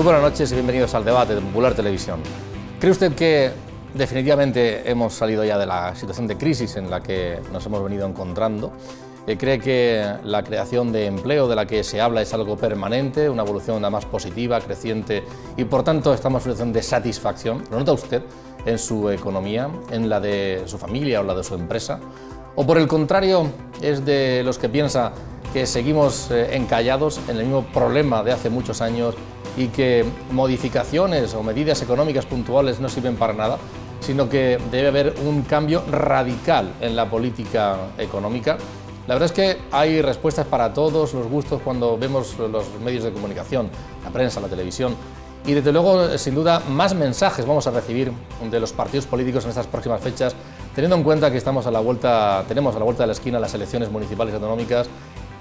Muy buenas noches y bienvenidos al debate de Popular Televisión. ¿Cree usted que definitivamente hemos salido ya de la situación de crisis en la que nos hemos venido encontrando? ¿Cree que la creación de empleo de la que se habla es algo permanente, una evolución nada más positiva, creciente y por tanto estamos en una situación de satisfacción? ¿Lo nota usted en su economía, en la de su familia o la de su empresa? ¿O por el contrario es de los que piensa que seguimos encallados en el mismo problema de hace muchos años y que modificaciones o medidas económicas puntuales no sirven para nada, sino que debe haber un cambio radical en la política económica? La verdad es que hay respuestas para todos los gustos cuando vemos los medios de comunicación, la prensa, la televisión, y desde luego, sin duda, más mensajes vamos a recibir de los partidos políticos en estas próximas fechas, teniendo en cuenta que tenemos a la vuelta de la esquina las elecciones municipales y autonómicas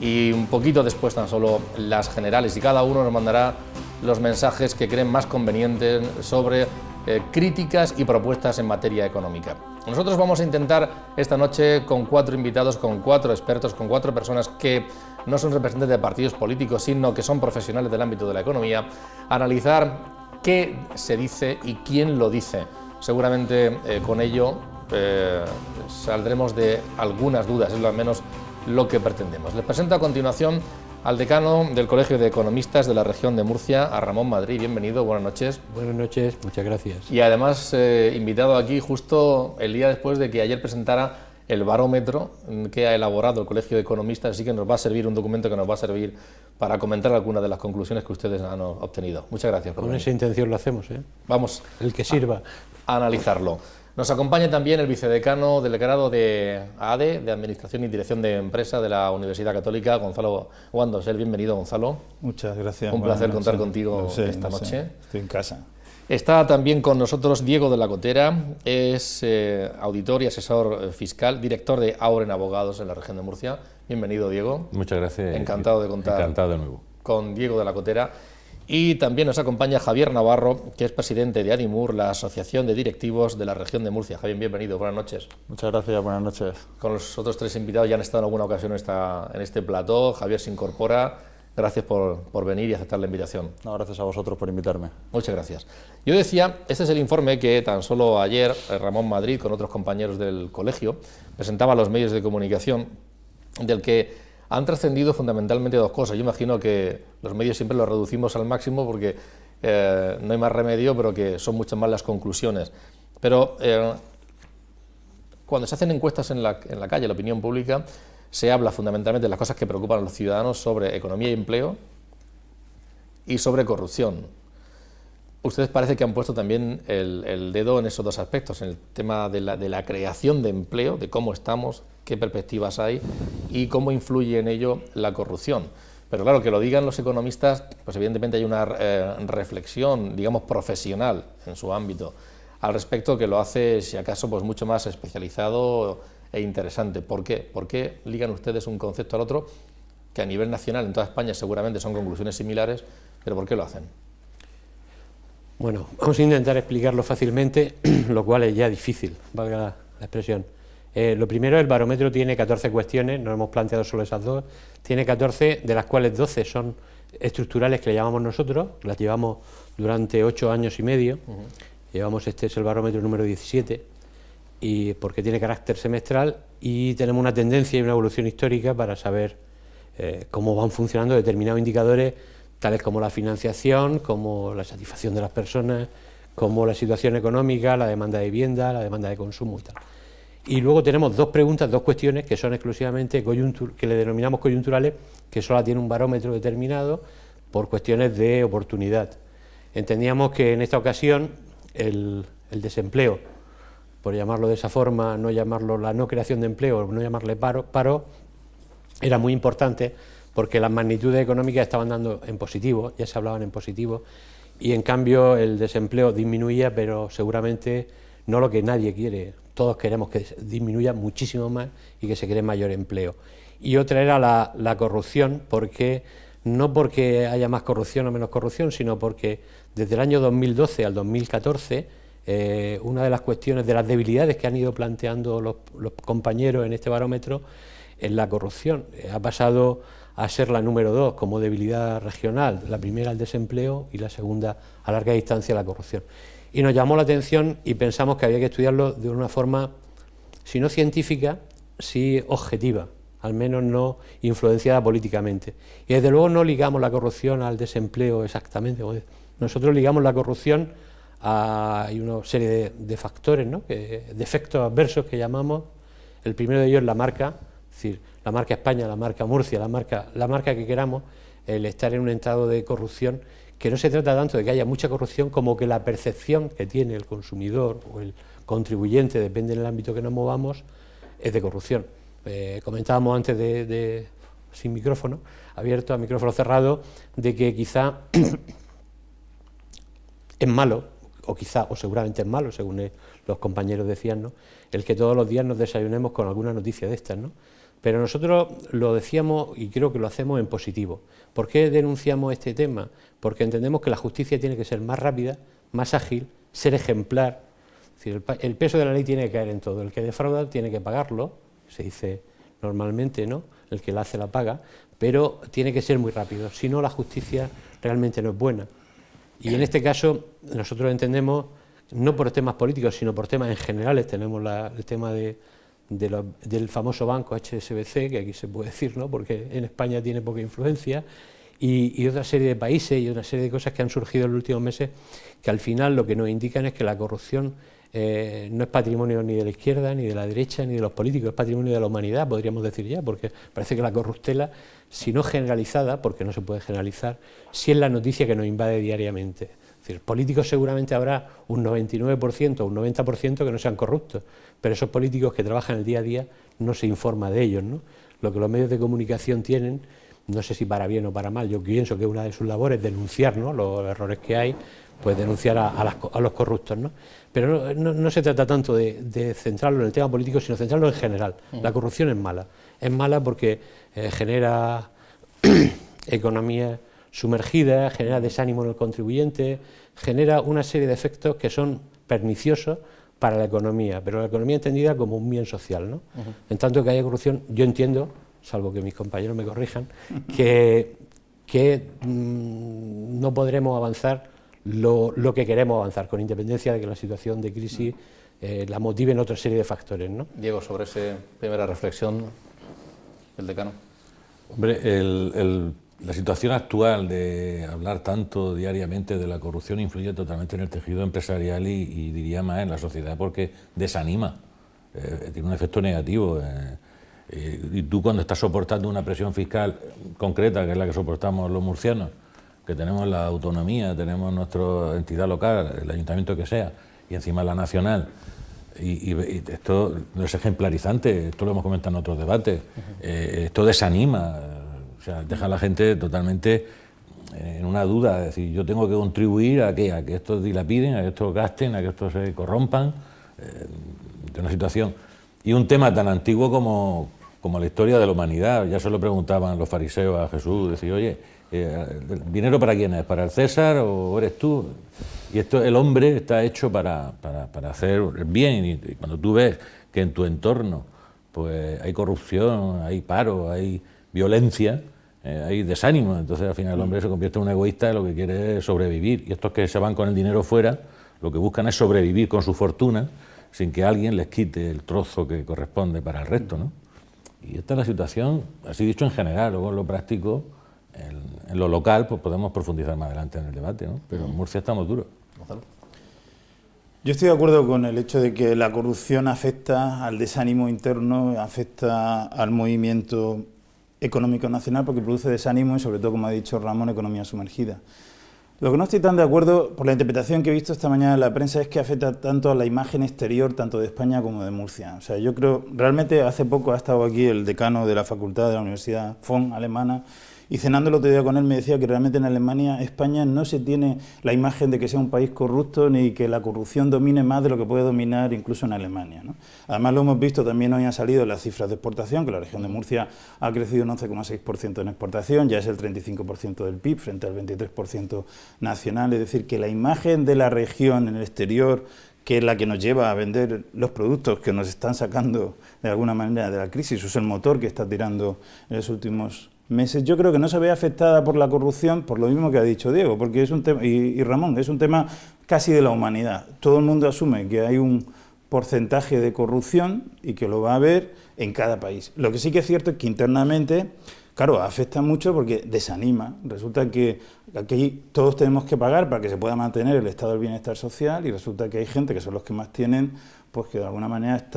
y un poquito después tan solo las generales, y cada uno nos mandará los mensajes que creen más convenientes sobre críticas y propuestas en materia económica. Nosotros vamos a intentar esta noche con 4 invitados, con 4 expertos, con 4 personas que no son representantes de partidos políticos, sino que son profesionales del ámbito de la economía, analizar qué se dice y quién lo dice. Seguramente con ello saldremos de algunas dudas, es al menos lo que pretendemos. Les presento a continuación al decano del Colegio de Economistas de la región de Murcia, a Ramón Madrid. Bienvenido, buenas noches. Buenas noches, muchas gracias. Y además invitado aquí justo el día después de que ayer presentara el barómetro que ha elaborado el Colegio de Economistas, así que nos va a servir un documento que nos va a servir para comentar algunas de las conclusiones que ustedes han obtenido. Muchas gracias por venir. Con esa intención lo hacemos, ¿eh? Vamos el que sirva a analizarlo. Nos acompaña también el vicedecano del grado de ADE, de Administración y Dirección de Empresa de la Universidad Católica, Gonzalo Guandosel. Bienvenido, Gonzalo. Muchas gracias. Un placer contar contigo esta noche. Estoy en casa. Está también con nosotros Diego de la Cotera, es auditor y asesor fiscal, director de Auren Abogados en la región de Murcia. Bienvenido, Diego. Muchas gracias. Encantado de contar Encantado de nuevo con Diego de la Cotera. Y también nos acompaña Javier Navarro, que es presidente de ADIMUR, la Asociación de Directivos de la región de Murcia. Javier, bienvenido, buenas noches. Muchas gracias, buenas noches. Con los otros 3 invitados ya han estado en alguna ocasión en este plató. Javier se incorpora. Gracias por venir y aceptar la invitación. No, gracias a vosotros por invitarme. Muchas gracias. Yo decía, este es el informe que tan solo ayer Ramón Madrid, con otros compañeros del colegio, presentaba a los medios de comunicación, del que han trascendido fundamentalmente 2 cosas. Yo imagino que los medios siempre los reducimos al máximo porque no hay más remedio, pero que son muchas más las conclusiones. Pero cuando se hacen encuestas en la calle, la opinión pública, se habla fundamentalmente de las cosas que preocupan a los ciudadanos sobre economía y empleo y sobre corrupción. Ustedes parece que han puesto también el dedo en esos 2 aspectos, en el tema de la creación de empleo, de cómo estamos, qué perspectivas hay y cómo influye en ello la corrupción. Pero claro, que lo digan los economistas, pues evidentemente hay una reflexión, digamos, profesional en su ámbito al respecto, que lo hace, si acaso, pues mucho más especializado e interesante. ¿Por qué? ¿Por qué ligan ustedes un concepto al otro que a nivel nacional en toda España seguramente son conclusiones similares, pero por qué lo hacen? Bueno, vamos a intentar explicarlo fácilmente, lo cual es ya difícil, valga la expresión. Lo primero, el barómetro tiene 14 cuestiones, no hemos planteado solo esas 2, tiene 14, de las cuales 12 son estructurales, que le llamamos nosotros, las llevamos durante 8 años y medio, llevamos, este es el barómetro número 17, y porque tiene carácter semestral y tenemos una tendencia y una evolución histórica para saber cómo van funcionando determinados indicadores, tales como la financiación, como la satisfacción de las personas, como la situación económica, la demanda de vivienda, la demanda de consumo y tal. Y luego tenemos 2 preguntas, 2 cuestiones que son exclusivamente que le denominamos coyunturales, que solo tiene un barómetro determinado por cuestiones de oportunidad. Entendíamos que en esta ocasión el desempleo, por llamarlo de esa forma, no llamarlo la no creación de empleo, no llamarle paro, era muy importante porque las magnitudes económicas estaban dando en positivo, ya se hablaban en positivo, y en cambio el desempleo disminuía, pero seguramente no lo que nadie quiere. Todos queremos que disminuya muchísimo más y que se cree mayor empleo. Y otra era la corrupción, no porque haya más corrupción o menos corrupción, sino porque desde el año 2012 al 2014, una de las cuestiones, de las debilidades que han ido planteando los compañeros en este barómetro, es la corrupción. Ha pasado a ser la número 2 como debilidad regional, la primera el desempleo y la segunda a larga distancia la corrupción. Y nos llamó la atención y pensamos que había que estudiarlo de una forma, si no científica, sí objetiva, al menos no influenciada políticamente. Y desde luego no ligamos la corrupción al desempleo exactamente. Nosotros ligamos la corrupción a una serie de factores, ¿no? De efectos adversos que llamamos. El primero de ellos es la marca, es decir, la marca España, la marca Murcia, la marca que queramos, el estar en un estado de corrupción, que no se trata tanto de que haya mucha corrupción como que la percepción que tiene el consumidor o el contribuyente, depende del ámbito que nos movamos, es de corrupción. Comentábamos antes sin micrófono abierto, a micrófono cerrado, de que quizá es malo, o seguramente es malo, según los compañeros decían, ¿no?, el que todos los días nos desayunemos con alguna noticia de estas, ¿no? Pero nosotros lo decíamos y creo que lo hacemos en positivo. ¿Por qué denunciamos este tema? Porque entendemos que la justicia tiene que ser más rápida, más ágil, ser ejemplar. Es decir, el peso de la ley tiene que caer en todo. El que defrauda tiene que pagarlo, se dice normalmente, ¿no?, el que la hace la paga, pero tiene que ser muy rápido, si no la justicia realmente no es buena. Y en este caso nosotros entendemos, no por temas políticos, sino por temas en generales, tenemos el tema del famoso banco HSBC, que aquí se puede decir, ¿no?, porque en España tiene poca influencia, y otra serie de países y una serie de cosas que han surgido en los últimos meses, que al final lo que nos indican es que la corrupción no es patrimonio ni de la izquierda, ni de la derecha, ni de los políticos, es patrimonio de la humanidad, podríamos decir ya, porque parece que la corruptela, si no generalizada, porque no se puede generalizar, sí es la noticia que nos invade diariamente. Es decir, políticos seguramente habrá un 99% o un 90% que no sean corruptos, pero esos políticos que trabajan el día a día no se informa de ellos, ¿no? Lo que los medios de comunicación tienen, no sé si para bien o para mal, yo pienso que una de sus labores es denunciar, ¿no?, los errores que hay, pues denunciar a los corruptos, ¿no? Pero no se trata tanto de centrarlo en el tema político, sino centrarlo en general. La corrupción es mala porque genera economía sumergida, genera desánimo en el contribuyente, genera una serie de efectos que son perniciosos para la economía, pero la economía entendida como un bien social, ¿no? En tanto que haya corrupción, yo entiendo, salvo que mis compañeros me corrijan, que no podremos avanzar lo que queremos avanzar, con independencia de que la situación de crisis la motive en otra serie de factores, ¿no? Diego, sobre esa primera reflexión, el decano. Hombre, la situación actual de hablar tanto diariamente de la corrupción influye totalmente en el tejido empresarial y diría más en la sociedad, porque desanima, tiene un efecto negativo. Y tú, cuando estás soportando una presión fiscal concreta, que es la que soportamos los murcianos, que tenemos la autonomía, tenemos nuestra entidad local, el ayuntamiento que sea, y encima la nacional, y esto no es ejemplarizante, esto lo hemos comentado en otros debates, esto desanima, o sea, deja a la gente totalmente en una duda, es decir, yo tengo que contribuir a que estos dilapiden, a que estos gasten, a que estos se corrompan, de una situación. Y un tema tan antiguo como la historia de la humanidad, ya se lo preguntaban los fariseos a Jesús, decir, oye, ¿dinero para quién es? ¿Para el César o eres tú? Y esto, el hombre está hecho para hacer el bien, y cuando tú ves que en tu entorno pues hay corrupción, hay paro, hay violencia, hay desánimo, entonces al final el hombre se convierte en un egoísta y lo que quiere es sobrevivir, y estos que se van con el dinero fuera, lo que buscan es sobrevivir con su fortuna sin que alguien les quite el trozo que corresponde para el resto, ¿no? Y esta es la situación, así dicho en general, luego en lo práctico, en lo local, pues podemos profundizar más adelante en el debate, ¿no? Pero en Murcia estamos duros. Gonzalo. Yo estoy de acuerdo con el hecho de que la corrupción afecta al desánimo interno, afecta al movimiento económico nacional, porque produce desánimo y, sobre todo, como ha dicho Ramón, economía sumergida. Lo que no estoy tan de acuerdo, por la interpretación que he visto esta mañana en la prensa, es que afecta tanto a la imagen exterior, tanto de España como de Murcia. O sea, yo creo, realmente hace poco ha estado aquí el decano de la facultad de la Universidad Bonn, alemana, y cenando el otro día con él me decía que realmente en Alemania, España, no se tiene la imagen de que sea un país corrupto ni que la corrupción domine más de lo que puede dominar incluso en Alemania, ¿no? Además lo hemos visto, también hoy han salido las cifras de exportación, que la región de Murcia ha crecido un 11,6% en exportación, ya es el 35% del PIB frente al 23% nacional, es decir, que la imagen de la región en el exterior, que es la que nos lleva a vender los productos que nos están sacando de alguna manera de la crisis, es el motor que está tirando en los últimos meses, yo creo que no se ve afectada por la corrupción por lo mismo que ha dicho Diego, porque es un tema, y Ramón, es un tema casi de la humanidad. Todo el mundo asume que hay un porcentaje de corrupción y que lo va a haber en cada país. Lo que sí que es cierto es que internamente, claro, afecta mucho porque desanima. Resulta que aquí todos tenemos que pagar para que se pueda mantener el estado del bienestar social y resulta que hay gente que son los que más tienen, pues que de alguna manera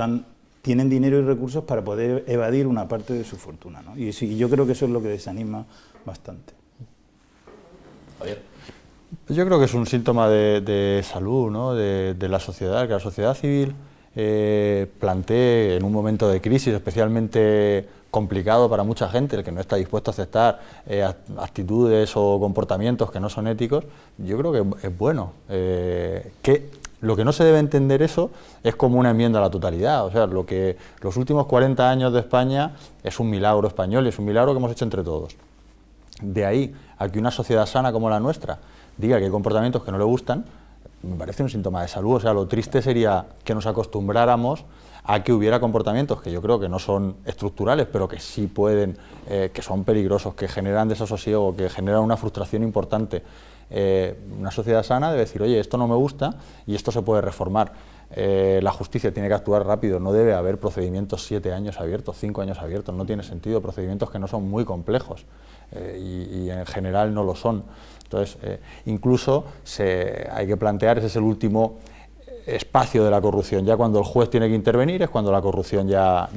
tienen dinero y recursos para poder evadir una parte de su fortuna, ¿no? Y sí, yo creo que eso es lo que desanima bastante. Javier. Yo creo que es un síntoma de salud, ¿no? de la sociedad, que la sociedad civil plantee en un momento de crisis especialmente complicado para mucha gente, el que no está dispuesto a aceptar actitudes o comportamientos que no son éticos, yo creo que es bueno. Lo que no se debe entender eso es como una enmienda a la totalidad, o sea, lo que los últimos 40 años de España es un milagro español, es un milagro que hemos hecho entre todos. De ahí a que una sociedad sana como la nuestra diga que hay comportamientos que no le gustan, me parece un síntoma de salud. O sea, lo triste sería que nos acostumbráramos a que hubiera comportamientos que yo creo que no son estructurales, pero que sí pueden, que son peligrosos, que generan desasosiego, que generan una frustración importante. Una sociedad sana debe decir, oye, esto no me gusta y esto se puede reformar. La justicia tiene que actuar rápido, no debe haber procedimientos 7 años abiertos, 5 años abiertos, no tiene sentido, procedimientos que no son muy complejos y en general no lo son. Entonces, incluso hay que plantear, ese es el último espacio de la corrupción, ya cuando el juez tiene que intervenir es cuando la corrupción ya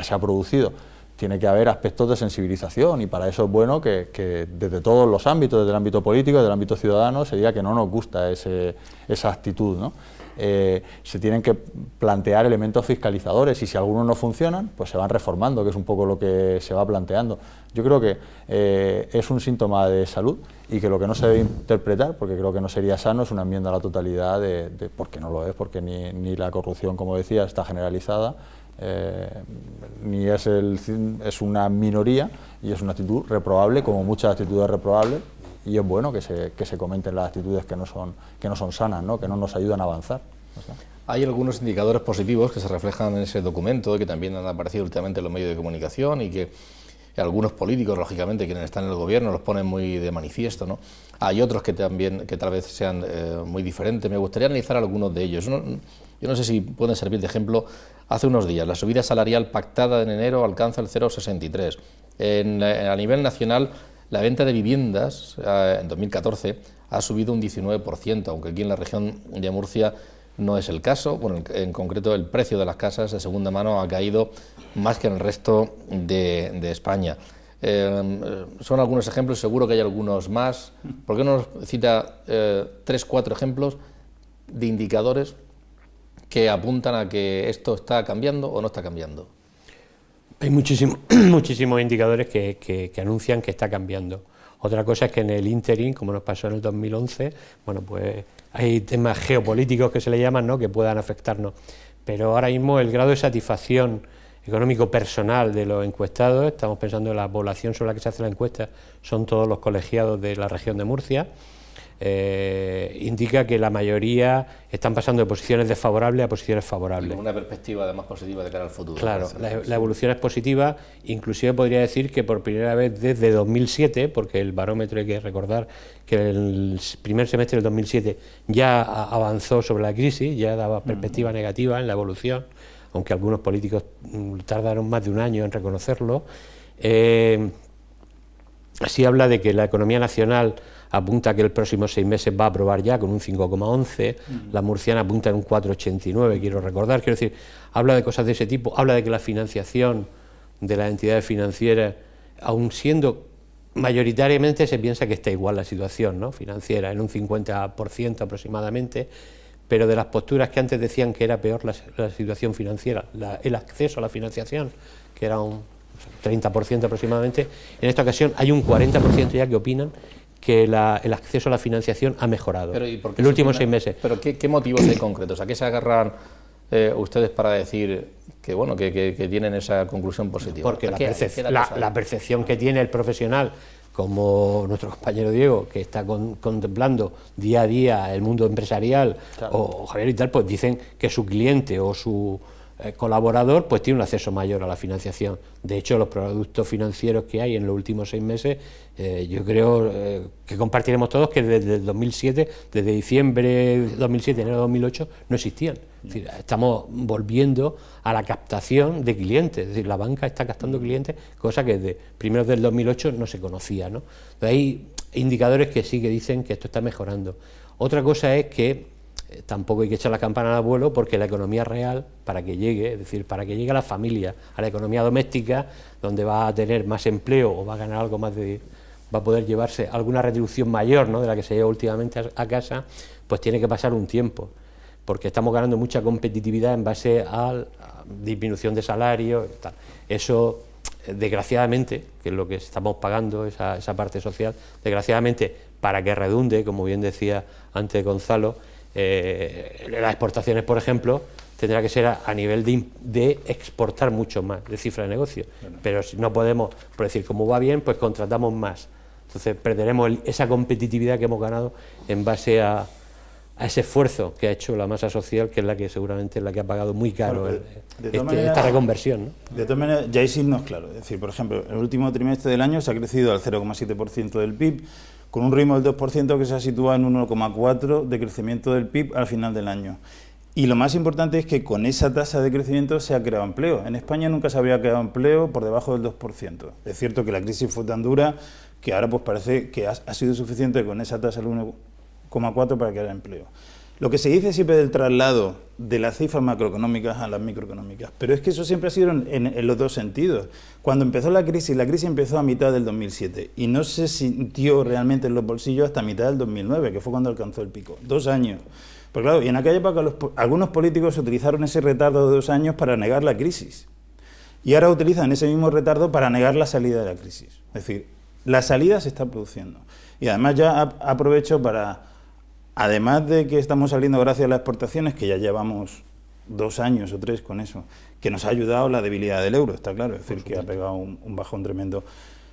se ha producido. Tiene que haber aspectos de sensibilización y para eso es bueno que desde todos los ámbitos, desde el ámbito político, desde el ámbito ciudadano, se diga que no nos gusta esa actitud, ¿no? Se tienen que plantear elementos fiscalizadores y si algunos no funcionan, pues se van reformando, que es un poco lo que se va planteando. Yo creo que es un síntoma de salud y que lo que no se debe interpretar, porque creo que no sería sano, es una enmienda a la totalidad porque no lo es, porque ni la corrupción, como decía, está generalizada, ni es una minoría y es una actitud reprobable, como muchas actitudes reprobables, y es bueno que se comenten las actitudes que no son sanas, ¿no? Que no nos ayudan a avanzar. Hay algunos indicadores positivos que se reflejan en ese documento, que también han aparecido últimamente en los medios de comunicación y que algunos políticos, lógicamente, quienes están en el gobierno, los ponen muy de manifiesto, ¿no? Hay otros que también, que tal vez sean muy diferentes. Me gustaría analizar algunos de ellos. Yo no sé si pueden servir de ejemplo. Hace unos días, la subida salarial pactada en enero alcanza el 0,63. A nivel nacional, la venta de viviendas en 2014 ha subido un 19%, aunque aquí en la región de Murcia no es el caso. Bueno, en concreto el precio de las casas de segunda mano ha caído más que en el resto de España. Son algunos ejemplos, seguro que hay algunos más. ¿Por qué no nos cita 3, 4 ejemplos de indicadores que apuntan a que esto está cambiando o no está cambiando? Hay muchísimos indicadores que anuncian que está cambiando. Otra cosa es que en el ínterin, como nos pasó en el 2011, bueno, pues hay temas geopolíticos que se le llaman, ¿no?, que puedan afectarnos. Pero ahora mismo el grado de satisfacción económico personal de los encuestados, estamos pensando en la población sobre la que se hace la encuesta, son todos los colegiados de la región de Murcia, indica que la mayoría están pasando de posiciones desfavorables a posiciones favorables. Con una perspectiva además positiva de cara al futuro. Claro, la evolución es positiva, inclusive podría decir que por primera vez desde 2007, porque el barómetro hay que recordar que el primer semestre del 2007 ya avanzó sobre la crisis, ya daba perspectiva negativa en la evolución, aunque algunos políticos tardaron más de un año en reconocerlo. Así habla de que la economía nacional apunta que el próximo 6 meses va a aprobar ya con un 5,11, la murciana apunta en un 4,89, quiero recordar, quiero decir, habla de cosas de ese tipo, habla de que la financiación de las entidades financieras, aun siendo mayoritariamente se piensa que está igual la situación, ¿no?, financiera, en un 50% aproximadamente, pero de las posturas que antes decían que era peor la situación financiera, el acceso a la financiación, que era un 30% aproximadamente, en esta ocasión hay un 40% ya que opinan que el acceso a la financiación ha mejorado en los últimos 6 meses. ¿Pero qué motivos hay concretos? ¿A qué se agarran ustedes para decir que, bueno, que tienen esa conclusión positiva? Porque la percepción que tiene el profesional, como nuestro compañero Diego, que está contemplando día a día el mundo empresarial, claro, o Javier y tal, pues dicen que su cliente o su colaborador, pues tiene un acceso mayor a la financiación. De hecho, los productos financieros que hay en los últimos 6 meses, yo creo que compartiremos todos que desde el 2007, desde diciembre de 2007, enero de 2008, no existían. Es decir, estamos volviendo a la captación de clientes, es decir, la banca está captando clientes, cosa que desde primeros del 2008 no se conocía, ¿no? Entonces, hay indicadores que sí que dicen que esto está mejorando. Otra cosa es que tampoco hay que echar la campana al vuelo, porque la economía real, para que llegue, es decir, para que llegue a la familia, a la economía doméstica, donde va a tener más empleo o va a ganar algo más va a poder llevarse alguna retribución mayor, ¿no?, de la que se lleva últimamente a casa, pues tiene que pasar un tiempo, porque estamos ganando mucha competitividad en base a la disminución de salarios y tal. Eso, desgraciadamente, que es lo que estamos pagando, esa parte social, desgraciadamente, para que redunde, como bien decía antes Gonzalo, las exportaciones, por ejemplo, tendrá que ser a nivel de exportar mucho más, de cifra de negocio. Bueno. Pero si no podemos, por decir, como va bien, pues contratamos más. Entonces perderemos esa competitividad que hemos ganado en base a ese esfuerzo que ha hecho la masa social, que es la que seguramente es la que ha pagado muy caro esta reconversión, ¿no? De todas maneras, ya hay signos claros. Es decir, por ejemplo, en el último trimestre del año se ha crecido al 0,7% del PIB, con un ritmo del 2% que se ha situado en 1,4% de crecimiento del PIB al final del año. Y lo más importante es que con esa tasa de crecimiento se ha creado empleo. En España nunca se había creado empleo por debajo del 2%. Es cierto que la crisis fue tan dura que ahora pues parece que ha sido suficiente con esa tasa del 1,4% para crear empleo. Lo que se dice siempre del traslado de las cifras macroeconómicas a las microeconómicas, pero es que eso siempre ha sido en los dos sentidos. Cuando empezó la crisis empezó a mitad del 2007 y no se sintió realmente en los bolsillos hasta mitad del 2009, que fue cuando alcanzó el pico. 2 años. Pues claro, y en aquella época algunos políticos utilizaron ese retardo de 2 años para negar la crisis. Y ahora utilizan ese mismo retardo para negar la salida de la crisis. Es decir, la salida se está produciendo. Y además ya aprovecho para... Además de que estamos saliendo gracias a las exportaciones, que ya llevamos 2 años o 3 con eso, que nos ha ayudado la debilidad del euro, está claro, es decir, que ha pegado un bajón tremendo.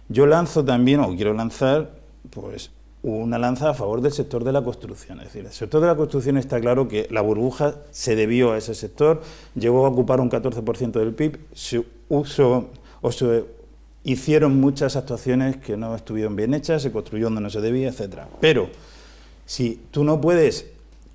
Yo lanzo también, o quiero lanzar, pues una lanza a favor del sector de la construcción. Es decir, el sector de la construcción está claro que la burbuja se debió a ese sector, llegó a ocupar un 14% del PIB, se hicieron muchas actuaciones que no estuvieron bien hechas, se construyó donde no se debía, etcétera. Pero si tú no puedes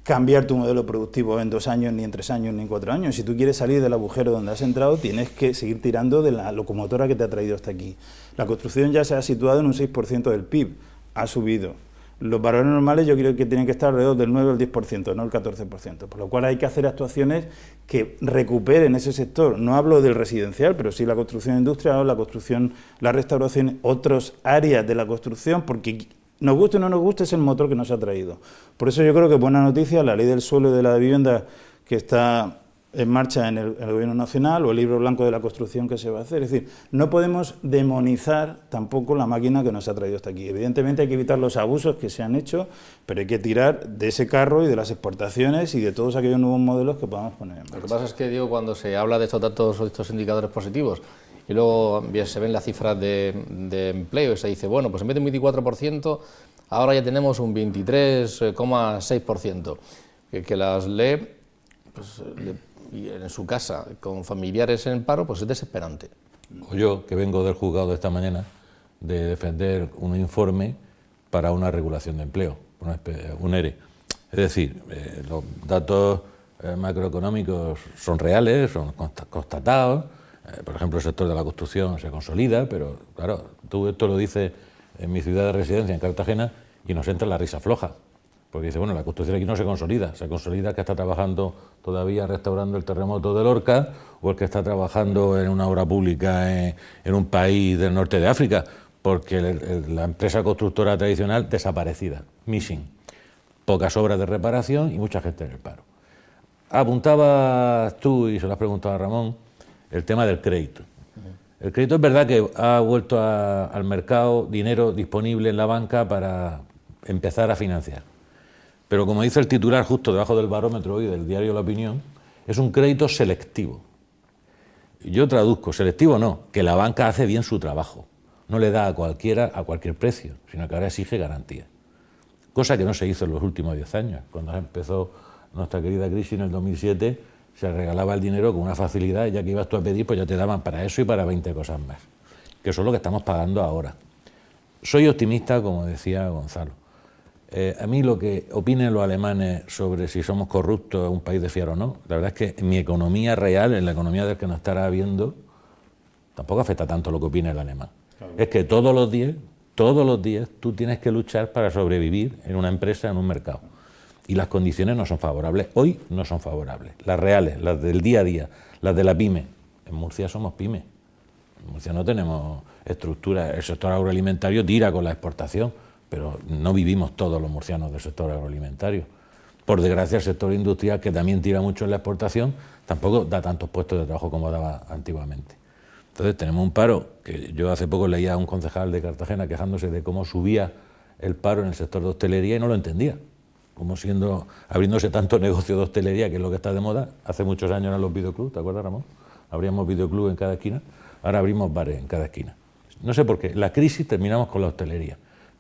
cambiar tu modelo productivo en 2 años, ni en 3 años, ni en 4 años, si tú quieres salir del agujero donde has entrado, tienes que seguir tirando de la locomotora que te ha traído hasta aquí. La construcción ya se ha situado en un 6% del PIB, ha subido. Los valores normales yo creo que tienen que estar alrededor del 9 o el 10%, no el 14%, por lo cual hay que hacer actuaciones que recuperen ese sector. No hablo del residencial, pero sí la construcción industrial, la construcción, la restauración, otras áreas de la construcción, porque nos guste o no nos guste, es el motor que nos ha traído. Por eso yo creo que buena noticia la ley del suelo y de la vivienda que está en marcha en el Gobierno Nacional, o el libro blanco de la construcción que se va a hacer. Es decir, no podemos demonizar tampoco la máquina que nos ha traído hasta aquí. Evidentemente hay que evitar los abusos que se han hecho, pero hay que tirar de ese carro y de las exportaciones y de todos aquellos nuevos modelos que podamos poner en marcha. Lo que pasa es que, Diego, cuando se habla de estos datos o de estos indicadores positivos, y luego se ven las cifras de empleo y se dice, bueno, pues en vez de un 24%, ahora ya tenemos un 23,6%, que las lee, pues, y en su casa, con familiares en paro, pues es desesperante. O yo, que vengo del juzgado de esta mañana, de defender un informe para una regulación de empleo, un ERE. Es decir, los datos macroeconómicos son reales, son constatados. Por ejemplo, el sector de la construcción se consolida, pero claro, tú esto lo dices en mi ciudad de residencia, en Cartagena, y nos entra la risa floja. Porque dice, bueno, la construcción aquí no se consolida el que está trabajando todavía restaurando el terremoto de Lorca, o el que está trabajando en una obra pública en un país del norte de África, porque la empresa constructora tradicional desaparecida, missing. Pocas obras de reparación y mucha gente en el paro. Apuntabas tú, y se lo has preguntado a Ramón, el tema del crédito. El crédito es verdad que ha vuelto al mercado dinero disponible en la banca para empezar a financiar. Pero como dice el titular justo debajo del barómetro hoy del diario La Opinión, es un crédito selectivo. Yo traduzco, selectivo no, que la banca hace bien su trabajo. No le da a cualquiera a cualquier precio, sino que ahora exige garantía. Cosa que no se hizo en los últimos 10 años. Cuando empezó nuestra querida crisis en el 2007, se regalaba el dinero con una facilidad y ya que ibas tú a pedir, pues ya te daban para eso y para 20 cosas más, que eso es lo que estamos pagando ahora. Soy optimista, como decía Gonzalo. A mí lo que opinen los alemanes sobre si somos corruptos, un país de fiar o no, la verdad es que en mi economía real, en la economía del que nos estará viendo, tampoco afecta tanto lo que opine el alemán. Claro. Es que todos los días, tú tienes que luchar para sobrevivir en una empresa, en un mercado. Y las condiciones no son favorables. Hoy no son favorables. Las reales, las del día a día, las de la pyme. En Murcia somos pyme. En Murcia no tenemos estructura. El sector agroalimentario tira con la exportación, pero no vivimos todos los murcianos del sector agroalimentario. Por desgracia, el sector industrial, que también tira mucho en la exportación, tampoco da tantos puestos de trabajo como daba antiguamente. Entonces tenemos un paro, que yo hace poco leía a un concejal de Cartagena quejándose de cómo subía el paro en el sector de hostelería y no lo entendía. Como abriéndose tanto negocio de hostelería, que es lo que está de moda. Hace muchos años eran los videoclubs, ¿te acuerdas, Ramón? Abríamos videoclub en cada esquina, ahora abrimos bares en cada esquina. No sé por qué, la crisis terminamos con la hostelería,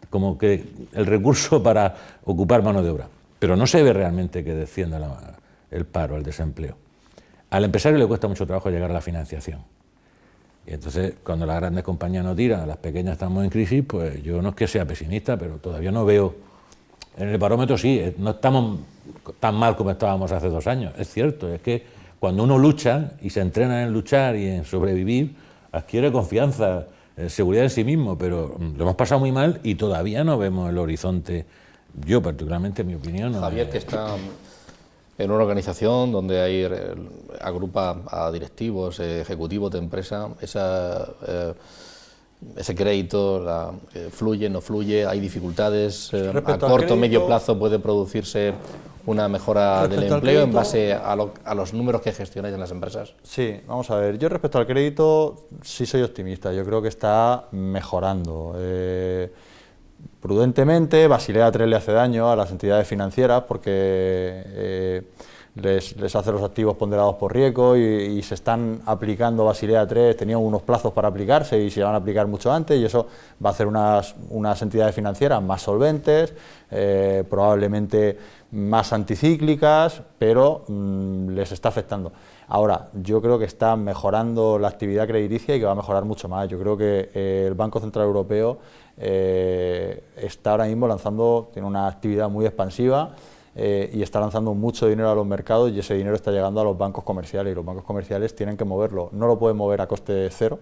como que el recurso para ocupar mano de obra. Pero no se ve realmente que descienda el paro, el desempleo. Al empresario le cuesta mucho trabajo llegar a la financiación. Y entonces, cuando las grandes compañías no tiran, las pequeñas estamos en crisis, pues yo no es que sea pesimista, pero todavía no veo. En el barómetro sí, no estamos tan mal como estábamos hace 2 años, es cierto, es que cuando uno lucha y se entrena en luchar y en sobrevivir, adquiere confianza, seguridad en sí mismo, pero lo hemos pasado muy mal y todavía no vemos el horizonte. Yo particularmente, en mi opinión... Javier, que está en una organización donde hay, agrupa a directivos, ejecutivos de empresa, ese crédito, fluye, no fluye, hay dificultades, a corto o medio plazo puede producirse una mejora del empleo en base a los números que gestionáis en las empresas. Sí, vamos a ver, yo respecto al crédito sí soy optimista, yo creo que está mejorando. Prudentemente, Basilea III le hace daño a las entidades financieras porque les hace los activos ponderados por riesgo y se están aplicando Basilea III, tenían unos plazos para aplicarse y se van a aplicar mucho antes y eso va a hacer unas entidades financieras más solventes, probablemente más anticíclicas, pero les está afectando. Ahora, yo creo que está mejorando la actividad crediticia y que va a mejorar mucho más. Yo creo que el Banco Central Europeo está ahora mismo tiene una actividad muy expansiva y está lanzando mucho dinero a los mercados y ese dinero está llegando a los bancos comerciales y los bancos comerciales tienen que moverlo. No lo pueden mover a coste cero,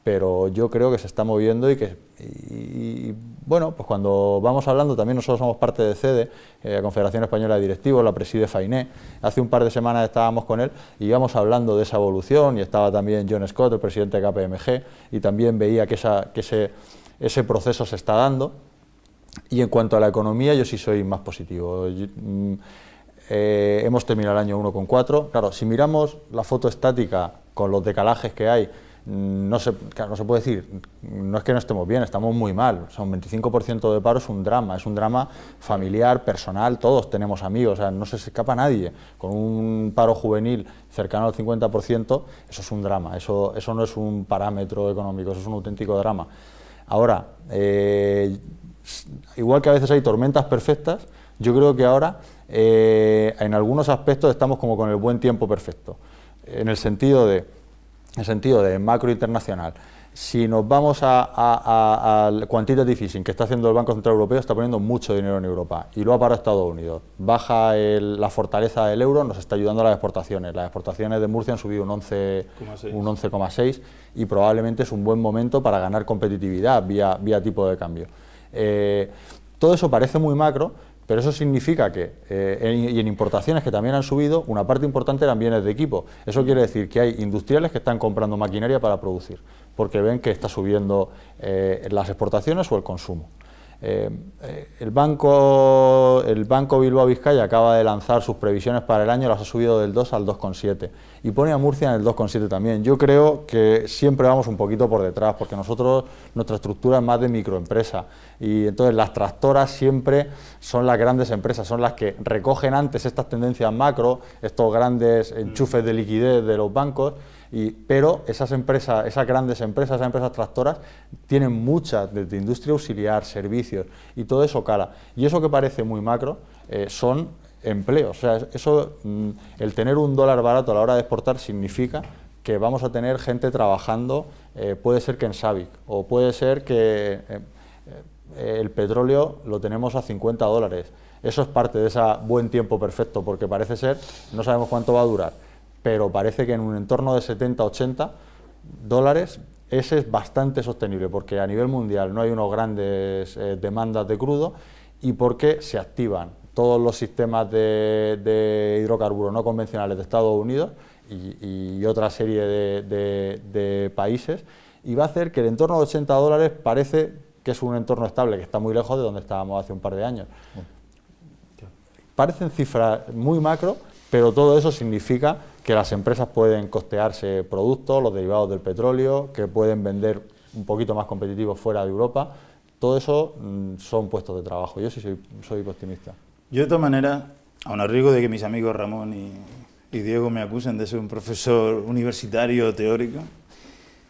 pero yo creo que se está moviendo y bueno, pues cuando vamos hablando, también nosotros somos parte de CEDE, la Confederación Española de Directivos, la preside Fainé. Hace un par de semanas estábamos con él y íbamos hablando de esa evolución y estaba también John Scott, el presidente de KPMG, y también veía que ese proceso se está dando. Y en cuanto a la economía, yo sí soy más positivo. Hemos terminado el año 1,4. Claro, si miramos la foto estática con los decalajes que hay, no se puede decir, no es que no estemos bien, estamos muy mal. O sea, un 25% de paro es un drama familiar, personal, todos tenemos amigos, o sea, no se escapa nadie. Con un paro juvenil cercano al 50%, eso es un drama, eso no es un parámetro económico, eso es un auténtico drama. Ahora, igual que a veces hay tormentas perfectas, yo creo que ahora en algunos aspectos estamos como con el buen tiempo perfecto, en el sentido de macro internacional. Si nos vamos al quantitative easing que está haciendo el Banco Central Europeo, está poniendo mucho dinero en Europa y lo ha parado Estados Unidos. Baja la fortaleza del euro, nos está ayudando a las exportaciones. Las exportaciones de Murcia han subido un 11,6 y probablemente es un buen momento para ganar competitividad vía tipo de cambio. Todo eso parece muy macro, pero eso significa que, y en importaciones que también han subido, una parte importante eran bienes de equipo. Eso quiere decir que hay industriales que están comprando maquinaria para producir, porque ven que está subiendo las exportaciones o el consumo. El Banco Bilbao Vizcaya acaba de lanzar sus previsiones para el año, las ha subido del 2 al 2,7 y pone a Murcia en el 2,7 también. Yo creo que siempre vamos un poquito por detrás porque nuestra estructura es más de microempresa y entonces las tractoras siempre son las grandes empresas, son las que recogen antes estas tendencias macro, estos grandes enchufes de liquidez de los bancos. Pero esas grandes empresas, esas empresas tractoras, tienen muchas desde industria auxiliar, servicios, y todo eso cala. Y eso que parece muy macro son empleo. O sea, eso, el tener un dólar barato a la hora de exportar significa que vamos a tener gente trabajando, puede ser que en SABIC, o puede ser que el petróleo lo tenemos a $50. Eso es parte de ese buen tiempo perfecto, porque parece ser, no sabemos cuánto va a durar, pero parece que en un entorno de 70, 80 dólares, ese es bastante sostenible, porque a nivel mundial no hay unos grandes demandas de crudo y porque se activan todos los sistemas de hidrocarburos no convencionales de Estados Unidos y otra serie de países, y va a hacer que el entorno de 80 dólares parece que es un entorno estable, que está muy lejos de donde estábamos hace un par de años. Parecen cifras muy macro, pero todo eso significa que las empresas pueden costearse productos, los derivados del petróleo, que pueden vender un poquito más competitivos fuera de Europa. Todo eso son puestos de trabajo. Yo sí soy optimista. Yo de todas maneras, aun a riesgo de que mis amigos Ramón y Diego me acusen de ser un profesor universitario teórico,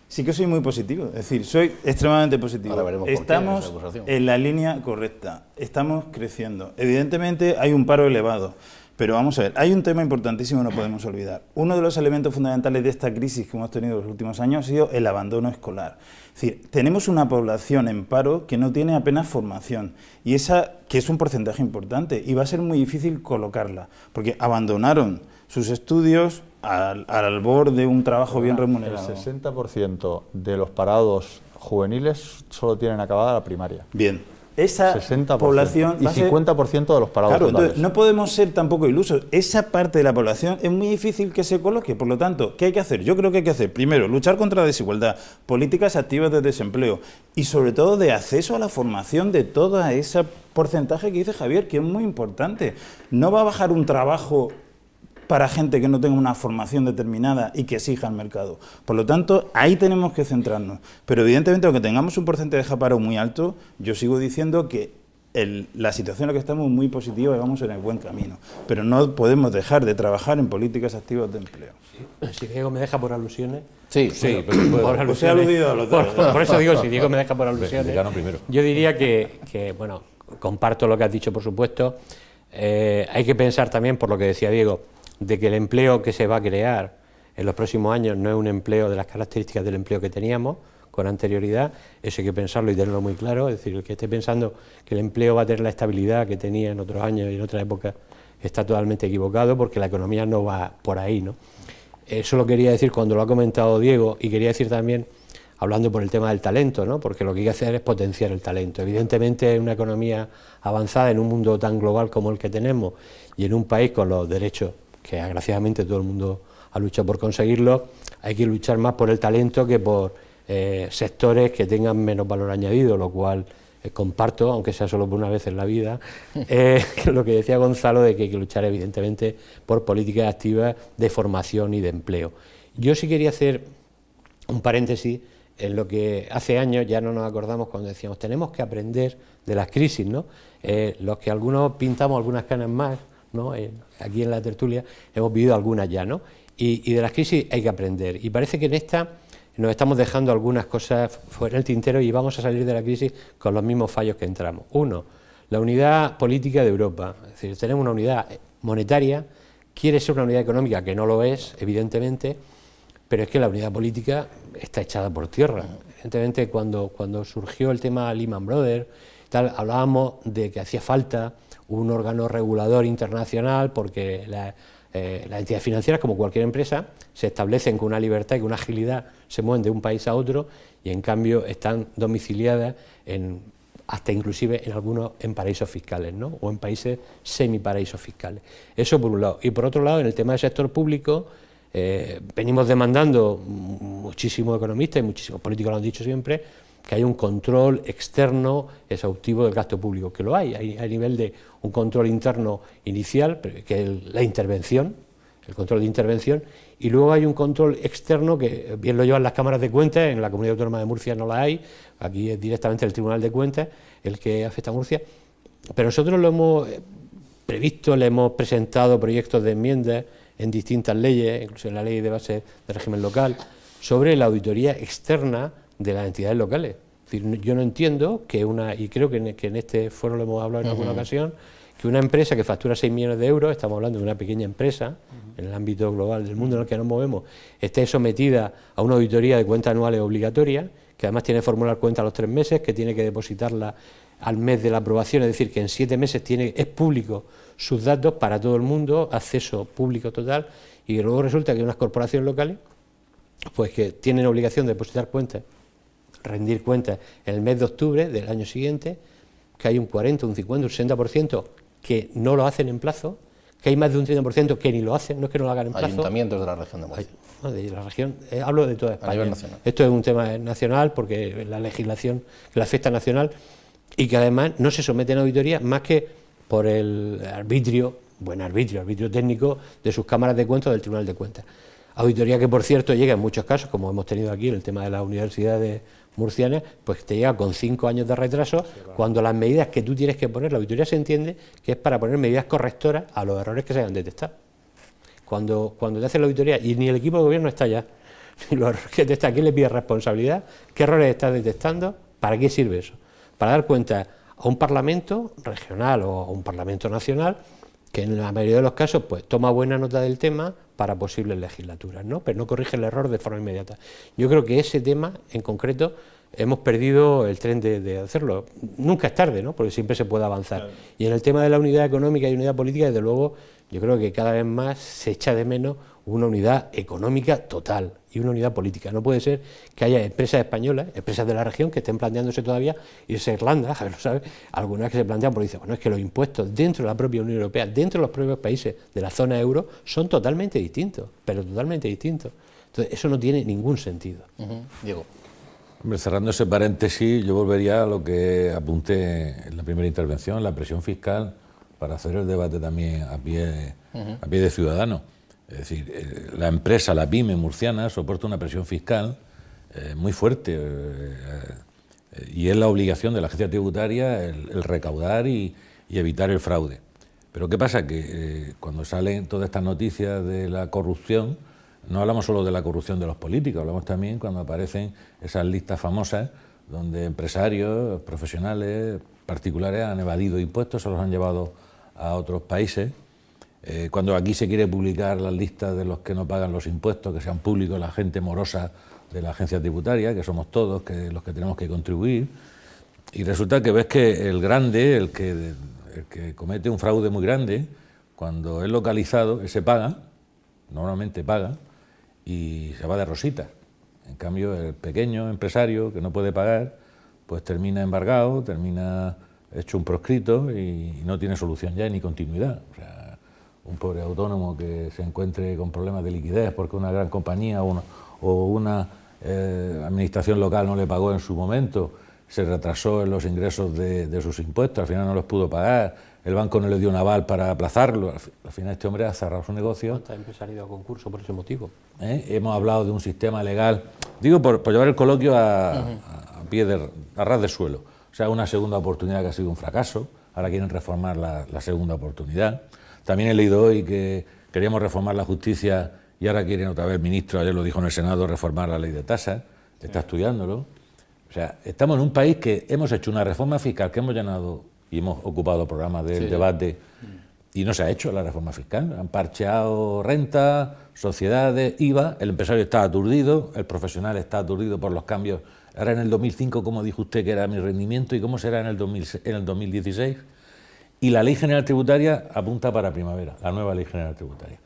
sí que soy muy positivo, es decir, soy extremadamente positivo. Ahora veremos por qué Estamos esa acusación. en la línea correcta, estamos creciendo. Evidentemente hay un paro elevado, pero vamos a ver, hay un tema importantísimo que no podemos olvidar. Uno de los elementos fundamentales de esta crisis que hemos tenido en los últimos años ha sido el abandono escolar. Es decir, tenemos una población en paro que no tiene apenas formación, y esa que es un porcentaje importante, y va a ser muy difícil colocarla, porque abandonaron sus estudios al albor de un trabajo bien remunerado. El 60% de los parados juveniles solo tienen acabada la primaria. Bien, esa 60%. población Y va a ser... 50% de los parados Claro, totales. entonces no podemos ser tampoco ilusos. Esa parte de la población es muy difícil que se coloque. Por lo tanto, ¿qué hay que hacer? Yo creo que hay que hacer, primero, luchar contra la desigualdad, políticas activas de desempleo y, sobre todo, de acceso a la formación de todo ese porcentaje que dice Javier, que es muy importante. No va a bajar un trabajo para gente que no tenga una formación determinada y que exija el mercado. Por lo tanto, ahí tenemos que centrarnos. Pero evidentemente, aunque tengamos un porcentaje de paro muy alto, yo sigo diciendo que la situación en la que estamos es muy positiva y vamos en el buen camino. Pero no podemos dejar de trabajar en políticas activas de empleo. Si Diego me deja por alusiones... Sí, Sí, bueno, pero por Os he aludido a los dos. Por eso digo, si Diego me deja por alusiones... Decano primero. Yo diría que, bueno, comparto lo que has dicho, por supuesto. Hay que pensar también, por lo que decía Diego, de que el empleo que se va a crear en los próximos años no es un empleo de las características del empleo que teníamos con anterioridad. Eso hay que pensarlo y tenerlo muy claro. Es decir, el que esté pensando que el empleo va a tener la estabilidad que tenía en otros años y en otras épocas está totalmente equivocado, porque la economía no va por ahí, ¿no? Eso lo quería decir cuando lo ha comentado Diego, y quería decir también, hablando por el tema del talento, ¿no? Porque lo que hay que hacer es potenciar el talento. Evidentemente, en una economía avanzada, en un mundo tan global como el que tenemos y en un país con los derechos que desgraciadamente todo el mundo ha luchado por conseguirlo, hay que luchar más por el talento que por sectores que tengan menos valor añadido, lo cual comparto, aunque sea solo por una vez en la vida, lo que decía Gonzalo, de que hay que luchar evidentemente por políticas activas de formación y de empleo. Yo sí quería hacer un paréntesis en lo que hace años ya no nos acordamos cuando decíamos tenemos que aprender de las crisis, ¿no? Los que algunos pintamos algunas canas más, ¿no? Aquí en la tertulia hemos vivido algunas ya, ¿no? Y de las crisis hay que aprender. Y parece que en esta nos estamos dejando algunas cosas fuera del tintero y vamos a salir de la crisis con los mismos fallos que entramos. Uno, la unidad política de Europa. Es decir, tenemos una unidad monetaria, quiere ser una unidad económica, que no lo es, evidentemente, pero es que la unidad política está echada por tierra. Evidentemente, cuando surgió el tema Lehman Brothers, tal, hablábamos de que hacía falta un órgano regulador internacional, porque las entidades financieras, como cualquier empresa, se establecen con una libertad y con una agilidad, se mueven de un país a otro, y en cambio están domiciliadas hasta inclusive en algunos en paraísos fiscales, ¿no? O en países semiparaísos fiscales. Eso por un lado. Y por otro lado, en el tema del sector público, venimos demandando, muchísimos economistas y muchísimos políticos lo han dicho siempre, que hay un control externo exhaustivo del gasto público, que lo hay a nivel de un control interno inicial, que es la intervención, el control de intervención, y luego hay un control externo que bien lo llevan las cámaras de cuentas, en la Comunidad Autónoma de Murcia no la hay, aquí es directamente el Tribunal de Cuentas el que afecta a Murcia, pero nosotros lo hemos previsto, le hemos presentado proyectos de enmiendas en distintas leyes, incluso en la ley de base de régimen local, sobre la auditoría externa de las entidades locales. Es decir, yo no entiendo que y creo que en este foro lo hemos hablado en alguna ocasión, que una empresa que factura 6 millones de euros, estamos hablando de una pequeña empresa, en el ámbito global del mundo en el que nos movemos, esté sometida a una auditoría de cuentas anuales obligatoria, que además tiene que formular cuentas a los 3 meses, que tiene que depositarla al mes de la aprobación, es decir, que en 7 meses es público sus datos para todo el mundo, acceso público total, y luego resulta que unas corporaciones locales, pues que tienen obligación de depositar cuentas, rendir cuentas en el mes de octubre del año siguiente, que hay un 40, un 50, un 60% que no lo hacen en plazo, que hay más de un 30% que ni lo hacen, no es que no lo hagan en plazo. Ayuntamientos de la región de Murcia. De la región, hablo de toda España. A nivel nacional. Esto es un tema nacional porque la legislación que la afecta nacional y que además no se someten a auditoría más que por el arbitrio técnico de sus cámaras de cuentas o del Tribunal de Cuentas. Auditoría que, por cierto, llega en muchos casos, como hemos tenido aquí en el tema de las universidades murcianas, pues te llega con 5 años de retraso, sí, claro, cuando las medidas que tú tienes que poner, la auditoría se entiende que es para poner medidas correctoras a los errores que se hayan detectado. Cuando te hacen la auditoría y ni el equipo de gobierno está ya, ni los errores que detecta, ¿quién le pide responsabilidad? ¿Qué errores estás detectando? ¿Para qué sirve eso? Para dar cuenta a un parlamento regional o a un parlamento nacional que en la mayoría de los casos pues toma buena nota del tema para posibles legislaturas, ¿no? Pero no corrige el error de forma inmediata. Yo creo que ese tema en concreto hemos perdido el tren de hacerlo. Nunca es tarde, ¿no? Porque siempre se puede avanzar. Claro. Y en el tema de la unidad económica y unidad política, desde luego, yo creo que cada vez más se echa de menos una unidad económica total y una unidad política. No puede ser que haya empresas españolas, empresas de la región, que estén planteándose todavía irse a Irlanda, Javier lo sabe, algunas que se plantean porque dicen, bueno, es que los impuestos dentro de la propia Unión Europea, dentro de los propios países de la zona euro, son totalmente distintos, pero totalmente distintos. Entonces, eso no tiene ningún sentido. Diego. Hombre, cerrando ese paréntesis, yo volvería a lo que apunté en la primera intervención, la presión fiscal, para hacer el debate también a pie de ciudadano. Es decir, la empresa, la pyme murciana, soporta una presión fiscal muy fuerte y es la obligación de la agencia tributaria el recaudar y evitar el fraude. Pero ¿qué pasa? Que cuando salen todas estas noticias de la corrupción, no hablamos solo de la corrupción de los políticos, hablamos también cuando aparecen esas listas famosas donde empresarios, profesionales, particulares han evadido impuestos, se los han llevado a otros países. Cuando aquí se quiere publicar las listas de los que no pagan los impuestos, que sean públicos, la gente morosa de la agencia tributaria, que somos todos los que tenemos que contribuir, y resulta que ves que el grande, el que comete un fraude muy grande, cuando es localizado, ese paga, normalmente paga, y se va de rositas. En cambio, el pequeño empresario que no puede pagar, pues termina embargado, termina hecho un proscrito y no tiene solución ya ni continuidad. O sea, un pobre autónomo que se encuentre con problemas de liquidez porque una gran compañía o una administración local no le pagó en su momento, se retrasó en los ingresos de sus impuestos, al final no los pudo pagar, el banco no le dio un aval para aplazarlo, al final este hombre ha cerrado su negocio. ¿Cuántas empresas han ido a concurso por ese motivo? Hemos hablado de un sistema legal, digo por llevar el coloquio a ras de suelo, o sea, una segunda oportunidad que ha sido un fracaso, ahora quieren reformar la segunda oportunidad. También he leído hoy que queríamos reformar la justicia y ahora quieren otra vez, el ministro ayer lo dijo en el Senado, reformar la ley de tasas, está estudiándolo. O sea, estamos en un país que hemos hecho una reforma fiscal, que hemos llenado y hemos ocupado programas del debate y no se ha hecho la reforma fiscal. Han parcheado renta, sociedades, IVA, el empresario está aturdido, el profesional está aturdido por los cambios. Ahora en el 2005, ¿cómo dijo usted que era mi rendimiento y cómo será en el 2016? Y la Ley General Tributaria apunta para primavera, la nueva Ley General Tributaria.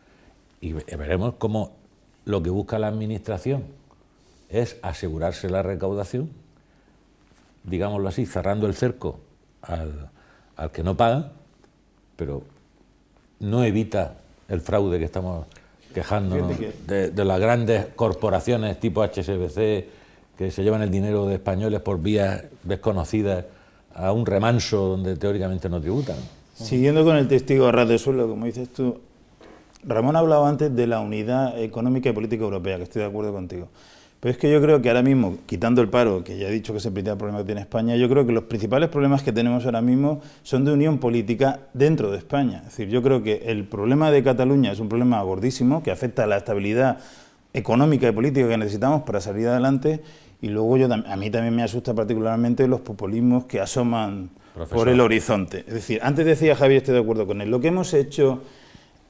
Y veremos cómo lo que busca la Administración es asegurarse la recaudación, digámoslo así, cerrando el cerco al que no paga, pero no evita el fraude que estamos quejándonos de las grandes corporaciones tipo HSBC que se llevan el dinero de españoles por vías desconocidas a un remanso donde teóricamente no tributan. Siguiendo con el testigo a ras de suelo, como dices tú, Ramón ha hablado antes de la unidad económica y política europea, que estoy de acuerdo contigo. Pero es que yo creo que ahora mismo, quitando el paro, que ya he dicho que es el principal problema que tiene España, yo creo que los principales problemas que tenemos ahora mismo son de unión política dentro de España. Es decir, yo creo que el problema de Cataluña es un problema gordísimo que afecta a la estabilidad económica y política que necesitamos para salir adelante, y luego a mí también me asusta particularmente los populismos que asoman por el horizonte. Es decir, antes decía Javier, estoy de acuerdo con él, lo que hemos hecho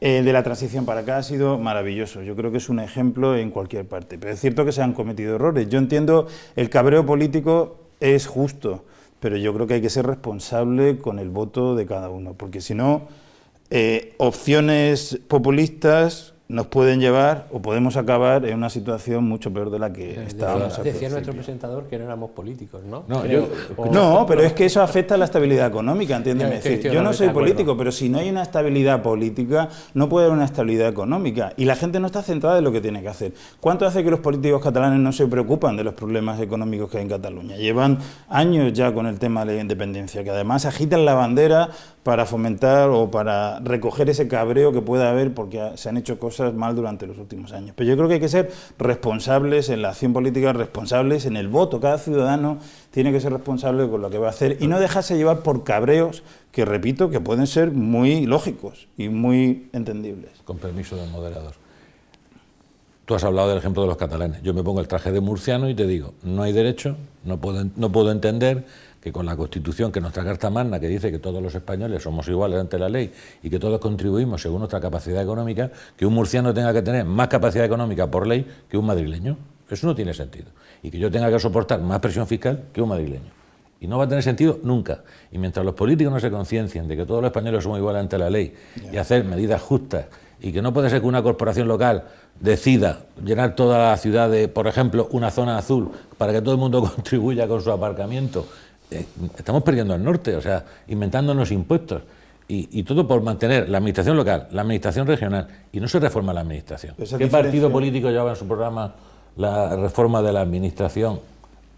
de la transición para acá ha sido maravilloso. Yo creo que es un ejemplo en cualquier parte, pero es cierto que se han cometido errores. Yo entiendo, el cabreo político es justo, pero yo creo que hay que ser responsable con el voto de cada uno, porque si no, opciones populistas nos pueden llevar o podemos acabar en una situación mucho peor de la que estábamos. Decía nuestro presentador que no éramos políticos, ¿no? No, pero es que eso afecta a la estabilidad económica, entiéndeme. Yo no soy político, pero si no hay una estabilidad política, no puede haber una estabilidad económica. Y la gente no está centrada en lo que tiene que hacer. ¿Cuánto hace que los políticos catalanes no se preocupan de los problemas económicos que hay en Cataluña? Llevan años ya con el tema de la independencia, que además agitan la bandera para fomentar o para recoger ese cabreo que pueda haber porque se han hecho cosas mal durante los últimos años. Pero yo creo que hay que ser responsables en la acción política, responsables en el voto. Cada ciudadano tiene que ser responsable con lo que va a hacer y no dejarse llevar por cabreos que, repito, que pueden ser muy lógicos y muy entendibles. Con permiso del moderador. Tú has hablado del ejemplo de los catalanes. Yo me pongo el traje de murciano y te digo, no hay derecho, no puedo entender que con la Constitución, que nuestra Carta Magna, que dice que todos los españoles somos iguales ante la ley y que todos contribuimos según nuestra capacidad económica, que un murciano tenga que tener más capacidad económica por ley que un madrileño. Eso no tiene sentido. Y que yo tenga que soportar más presión fiscal que un madrileño. Y no va a tener sentido nunca. Y mientras los políticos no se conciencien de que todos los españoles somos iguales ante la ley y hacer medidas justas, y que no puede ser que una corporación local decida llenar toda la ciudad de, por ejemplo, una zona azul para que todo el mundo contribuya con su aparcamiento, estamos perdiendo el norte, o sea, inventándonos impuestos. Y todo por mantener la administración local, la administración regional, y no se reforma la administración. ¿Qué partido político llevaba en su programa la reforma de la administración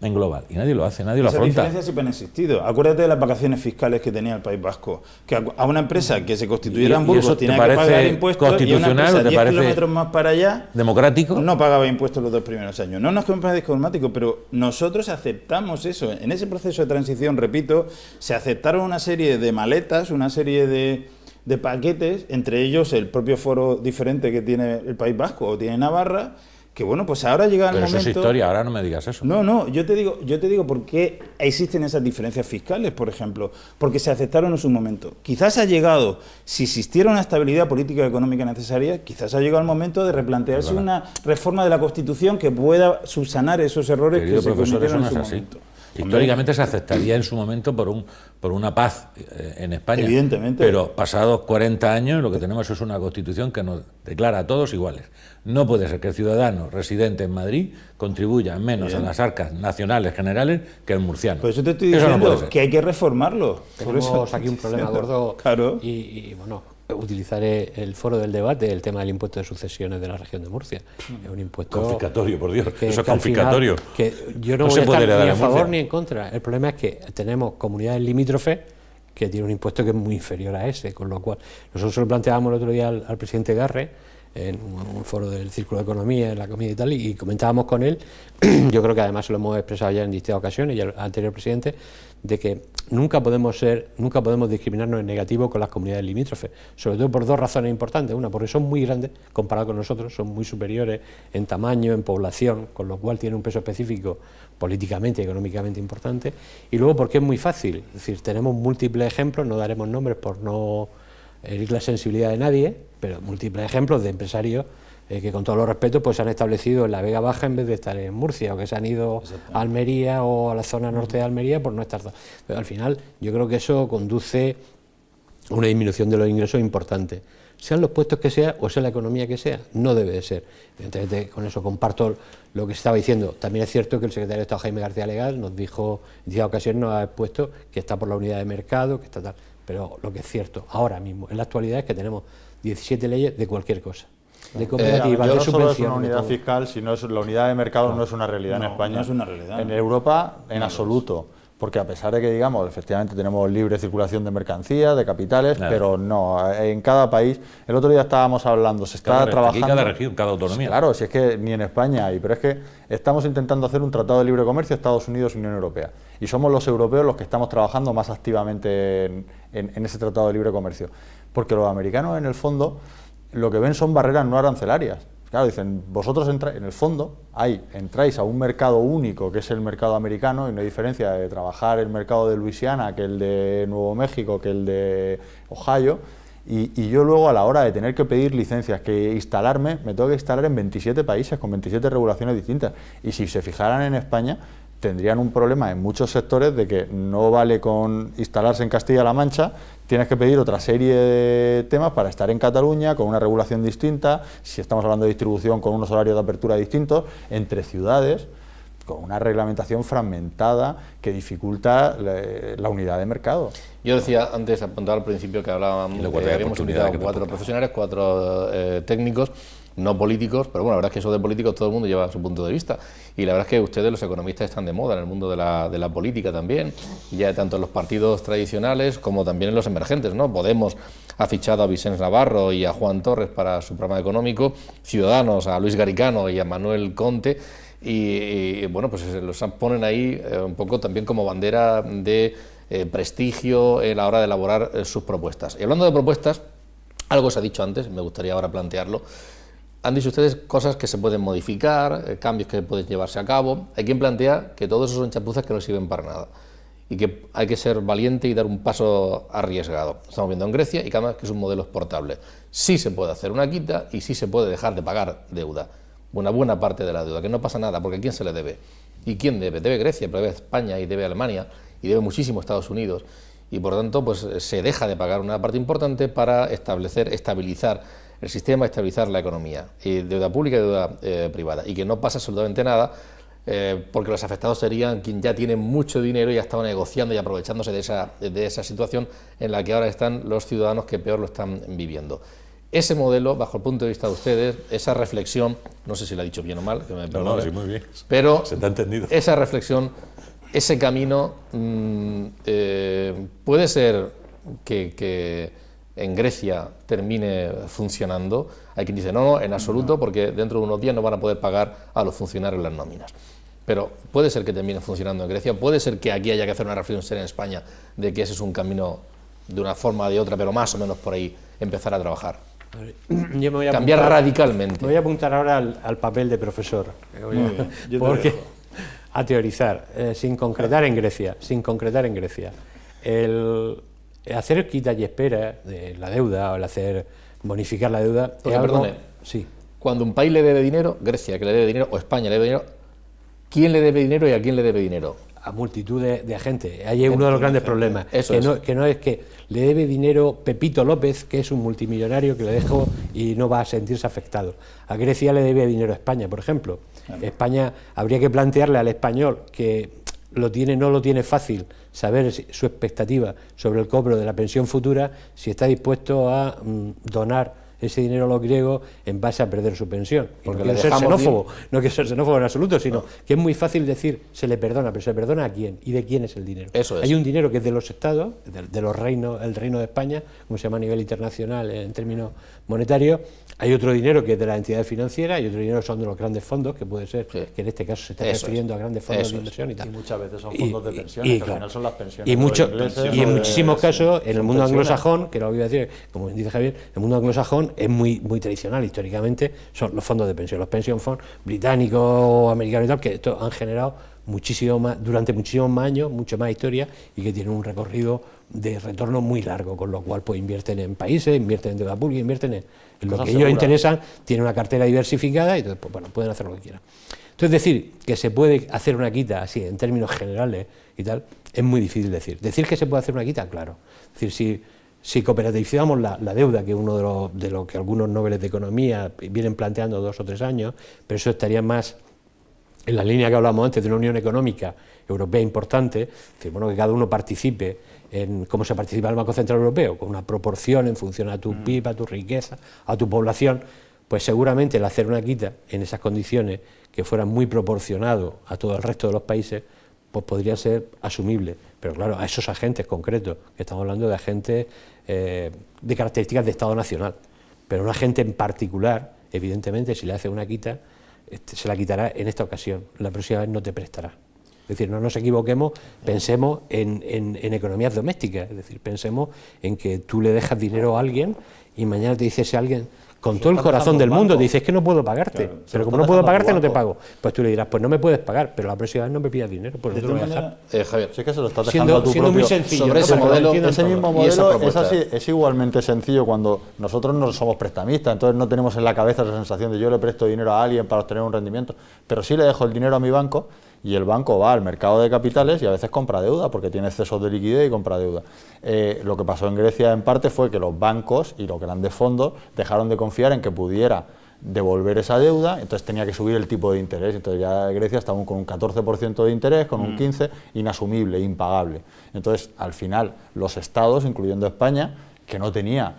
en global? Y nadie lo hace, nadie lo afronta. Esas diferencias siempre han existido. Acuérdate de las vacaciones fiscales que tenía el País Vasco, que a una empresa que se constituyera en Burgos tenía que pagar impuestos, y una empresa 10 kilómetros más para allá democrático no pagaba impuestos los 2 primeros años. No es que me parezca democrático, pero nosotros aceptamos eso. En ese proceso de transición, repito, se aceptaron una serie de maletas, una serie de paquetes, entre ellos el propio foro diferente que tiene el País Vasco o tiene Navarra, que bueno, pues ahora llega el momento... Pero eso es historia, ahora no me digas eso. No, yo te digo por qué existen esas diferencias fiscales, por ejemplo, porque se aceptaron en su momento. Quizás ha llegado, si existiera una estabilidad política y económica necesaria, quizás ha llegado el momento de replantearse una reforma de la Constitución que pueda subsanar esos errores que se cometieron en su momento. Históricamente se aceptaría en su momento por una paz en España. Evidentemente. Pero pasados 40 años lo que tenemos es una Constitución que nos declara a todos iguales. No puede ser que el ciudadano residente en Madrid contribuya menos en las arcas nacionales generales que el murciano. Por eso te estoy diciendo que hay que reformarlo. Tenemos aquí un problema gordo. Claro. Y bueno, utilizaré el foro del debate, el tema del impuesto de sucesiones de la región de Murcia. Es un impuesto confiscatorio, por Dios, eso es que confiscatorio. Final, que yo no voy a estar ni a favor ni en contra. El problema es que tenemos comunidades limítrofes que tienen un impuesto que es muy inferior a ese, con lo cual nosotros lo planteábamos el otro día al presidente Garre en un foro del Círculo de Economía, en la comida y tal, y comentábamos con él, yo creo que además se lo hemos expresado ya en distintas ocasiones, y al anterior presidente, de que nunca podemos discriminarnos en negativo con las comunidades limítrofes, sobre todo por 2 razones importantes. Una, porque son muy grandes comparados con nosotros, son muy superiores en tamaño, en población, con lo cual tiene un peso específico políticamente y económicamente importante, y luego porque es muy fácil, es decir, tenemos múltiples ejemplos, no daremos nombres por no herir la sensibilidad de nadie, pero múltiples ejemplos de empresarios que con todos los respetos pues se han establecido en la Vega Baja en vez de estar en Murcia, o que se han ido a Almería o a la zona norte de Almería por no estar. Pero al final yo creo que eso conduce a una disminución de los ingresos importante. Sean los puestos que sea o sea la economía que sea, no debe de ser. Evidentemente con eso comparto lo que se estaba diciendo. También es cierto que el secretario de Estado Jaime García Legal nos dijo, en distintas ocasiones nos ha expuesto que está por la unidad de mercado, que está tal. Pero lo que es cierto ahora mismo, en la actualidad, es que tenemos 17 leyes de cualquier cosa. De cooperativas, no de solo es subvención, una unidad fiscal, sino es la unidad de mercado, no es una realidad en España. No es una realidad. En Europa, en absoluto. Porque a pesar de que, digamos, efectivamente tenemos libre circulación de mercancías, de capitales, pero no, en cada país. El otro día estábamos hablando, se está trabajando... Aquí cada región, cada autonomía. Claro, si es que ni en España hay, pero es que estamos intentando hacer un tratado de libre comercio Estados Unidos y Unión Europea. Y somos los europeos los que estamos trabajando más activamente en ese tratado de libre comercio. Porque los americanos, en el fondo, lo que ven son barreras no arancelarias. Claro, dicen, vosotros entráis, en el fondo, entráis a un mercado único, que es el mercado americano, y no hay diferencia de trabajar el mercado de Luisiana que el de Nuevo México, que el de Ohio, y yo luego a la hora de tener que pedir licencias, que instalarme, me tengo que instalar en 27 países, con 27 regulaciones distintas, y si se fijaran en España, tendrían un problema en muchos sectores de que no vale con instalarse en Castilla-La Mancha, tienes que pedir otra serie de temas para estar en Cataluña, con una regulación distinta, si estamos hablando de distribución, con unos horarios de apertura distintos, entre ciudades, con una reglamentación fragmentada que dificulta la unidad de mercado. Yo decía antes, apuntaba al principio que hablábamos, que habíamos invitado 4 profesionales, 4 técnicos, no políticos, pero bueno, la verdad es que eso de políticos todo el mundo lleva su punto de vista, y la verdad es que ustedes, los economistas, están de moda en el mundo de la política también, ya tanto en los partidos tradicionales como también en los emergentes, ¿no? Podemos ha fichado a Vicens Navarro y a Juan Torres para su programa económico, Ciudadanos a Luis Garicano y a Manuel Conte, y bueno, pues los ponen ahí un poco también como bandera de prestigio en la hora de elaborar sus propuestas. Y hablando de propuestas, algo se ha dicho antes, me gustaría ahora plantearlo. Han dicho ustedes cosas que se pueden modificar, cambios que pueden llevarse a cabo. Hay quien plantea que todo eso son chapuzas que no sirven para nada y que hay que ser valiente y dar un paso arriesgado. Estamos viendo en Grecia y que además que es un modelo exportable. Sí se puede hacer una quita y sí se puede dejar de pagar deuda, una buena parte de la deuda, que no pasa nada, porque ¿a quién se le debe? ¿Y quién debe? Debe Grecia, pero debe España y debe Alemania y debe muchísimo Estados Unidos. Y por lo tanto, pues se deja de pagar una parte importante para estabilizar el sistema, estabilizar la economía, y deuda pública y deuda privada, y que no pasa absolutamente nada, porque los afectados serían quien ya tiene mucho dinero y ha estado negociando y aprovechándose de esa situación en la que ahora están los ciudadanos que peor lo están viviendo. Ese modelo, bajo el punto de vista de ustedes, esa reflexión, no sé si lo ha dicho bien o mal, que me perdone, no, sí, muy bien, pero se te ha entendido. Esa reflexión, ese camino, puede ser que en Grecia termine funcionando. Hay quien dice no, en absoluto, porque dentro de unos días no van a poder pagar a los funcionarios las nóminas. Pero puede ser que termine funcionando en Grecia, puede ser que aquí haya que hacer una reflexión seria en España de que ese es un camino de una forma o de otra, pero más o menos por ahí empezar a trabajar. Yo me voy a cambiar radicalmente. Me voy a apuntar ahora al papel de profesor, porque a teorizar, sin concretar en Grecia, el hacer quita y espera de la deuda o el hacer bonificar la deuda. Perdone, sí. Cuando un país le debe dinero, Grecia que le debe dinero o España le debe dinero, ¿quién le debe dinero y a quién le debe dinero? A multitud de agentes. Ahí es uno de los grandes problemas. Eso que no es que le debe dinero Pepito López, que es un multimillonario que le dejó y no va a sentirse afectado. A Grecia le debe dinero a España, por ejemplo. Claro. España, habría que plantearle al español que no lo tiene fácil saber su expectativa sobre el cobro de la pensión futura, si está dispuesto a donar ese dinero a los griegos en base a perder su pensión. Porque no quiero ser xenófobo, no quiero ser xenófobo en absoluto, sino que es muy fácil decir se le perdona, pero ¿se le perdona a quién? ¿Y de quién es el dinero? Eso es. Hay un dinero que es de los estados, de los reinos, el reino de España, como se llama a nivel internacional en términos monetarios. Hay otro dinero que es de las entidades financieras y otro dinero son de los grandes fondos, que puede ser, que en este caso se está refiriendo a grandes fondos de inversión y tal. Y muchas veces son fondos de pensiones, que al final son las pensiones. Y en muchísimos casos, en el mundo anglosajón, que lo voy a decir, como dice Javier, el mundo anglosajón es muy tradicional, históricamente, son los fondos de pensión, los pension funds británicos, americanos y tal, que esto han generado muchísimo más, durante muchísimos más años, mucho más historia y que tienen un recorrido de retorno muy largo, con lo cual pues invierten en países, invierten en deuda pública, invierten en lo que ellos interesan, tienen una cartera diversificada y entonces, pues, bueno, pueden hacer lo que quieran. Entonces decir que se puede hacer una quita así en términos generales y tal, es muy difícil decir. Decir que se puede hacer una quita, claro. Es decir, si cooperativizamos la deuda, que es uno de lo que algunos nobeles de economía vienen planteando 2 o 3 años, pero eso estaría más en la línea que hablamos antes de una unión económica europea importante, es decir, bueno, que cada uno participe en cómo se participa en el Banco Central Europeo, con una proporción en función a tu PIB, a tu riqueza, a tu población, pues seguramente el hacer una quita en esas condiciones que fueran muy proporcionado a todo el resto de los países, pues podría ser asumible. Pero claro, a esos agentes concretos, que estamos hablando de agentes de características de Estado nacional, pero un agente en particular, evidentemente, si le hace una quita, se la quitará en esta ocasión, la próxima vez no te prestará. Es decir, no nos equivoquemos, pensemos en economías domésticas, es decir, pensemos en que tú le dejas dinero a alguien y mañana te dice ese alguien, con todo el corazón del mundo, te dice, es que no puedo pagarte, Claro, pero como no puedo pagarte no te pago. Pues tú le dirás, pues no me puedes pagar, pero la próxima vez no me pidas dinero, pues no te lo voy a dejar. Javier. Sí, es que se lo estás dejando a tu Siendo muy propio... sencillo, sobre ¿no? ese Para que lo modelo, entiendan Ese todos. mismo Y esa modelo propuesta. es igualmente sencillo cuando nosotros no somos prestamistas, entonces no tenemos en la cabeza esa sensación de yo le presto dinero a alguien para obtener un rendimiento, pero sí le dejo el dinero a mi banco y el banco va al mercado de capitales y a veces compra deuda porque tiene excesos de liquidez y compra deuda. Lo que pasó en Grecia en parte fue que los bancos y los grandes fondos dejaron de confiar en que pudiera devolver esa deuda, entonces tenía que subir el tipo de interés, entonces ya Grecia estaba con un 14% de interés, con un 15%, inasumible, impagable. Entonces, al final, los estados, incluyendo España, que no tenía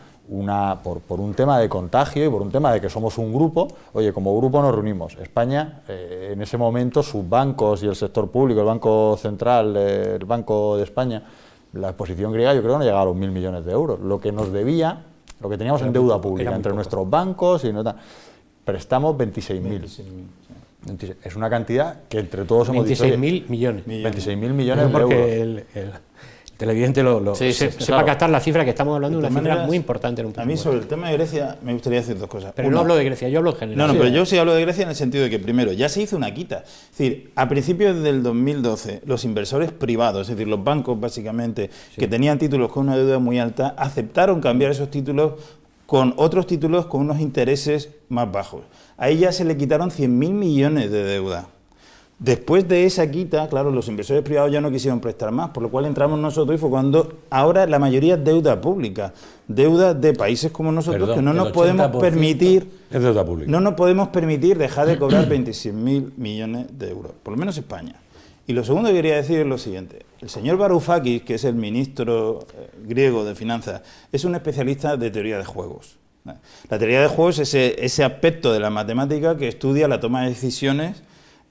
por un tema de contagio y por un tema de que somos un grupo, oye, como grupo nos reunimos. España, en ese momento, sus bancos y el sector público, el Banco Central, el Banco de España, la exposición griega yo creo que no llegaba a los 1.000 millones de euros, lo que nos debía, lo que teníamos en deuda pública entre nuestros bancos y no tal. Prestamos 26.000. Es una cantidad que entre todos hemos dicho... 26.000 millones. 26.000 millones de porque euros. el televidente sepa captar la cifra que estamos hablando, de una cifra muy importante en un país. A mí sobre el tema de Grecia me gustaría decir dos cosas. Pero no hablo de Grecia, yo hablo en general. No, pero yo sí hablo de Grecia en el sentido de que, primero, ya se hizo una quita. Es decir, a principios del 2012, los inversores privados, es decir, los bancos básicamente, que tenían títulos con una deuda muy alta, aceptaron cambiar esos títulos con otros títulos con unos intereses más bajos. Ahí ya se le quitaron 100.000 millones de deuda. Después de esa quita, claro, los inversores privados ya no quisieron prestar más, por lo cual entramos nosotros y fue cuando ahora la mayoría es deuda pública, deuda de países como nosotros. Perdón, que no nos podemos permitir, es deuda pública. No nos podemos permitir dejar de cobrar 26.000 millones de euros, por lo menos España. Y lo segundo que quería decir es lo siguiente: el señor Varoufakis, que es el ministro griego de Finanzas, es un especialista de teoría de juegos. La teoría de juegos es ese aspecto de la matemática que estudia la toma de decisiones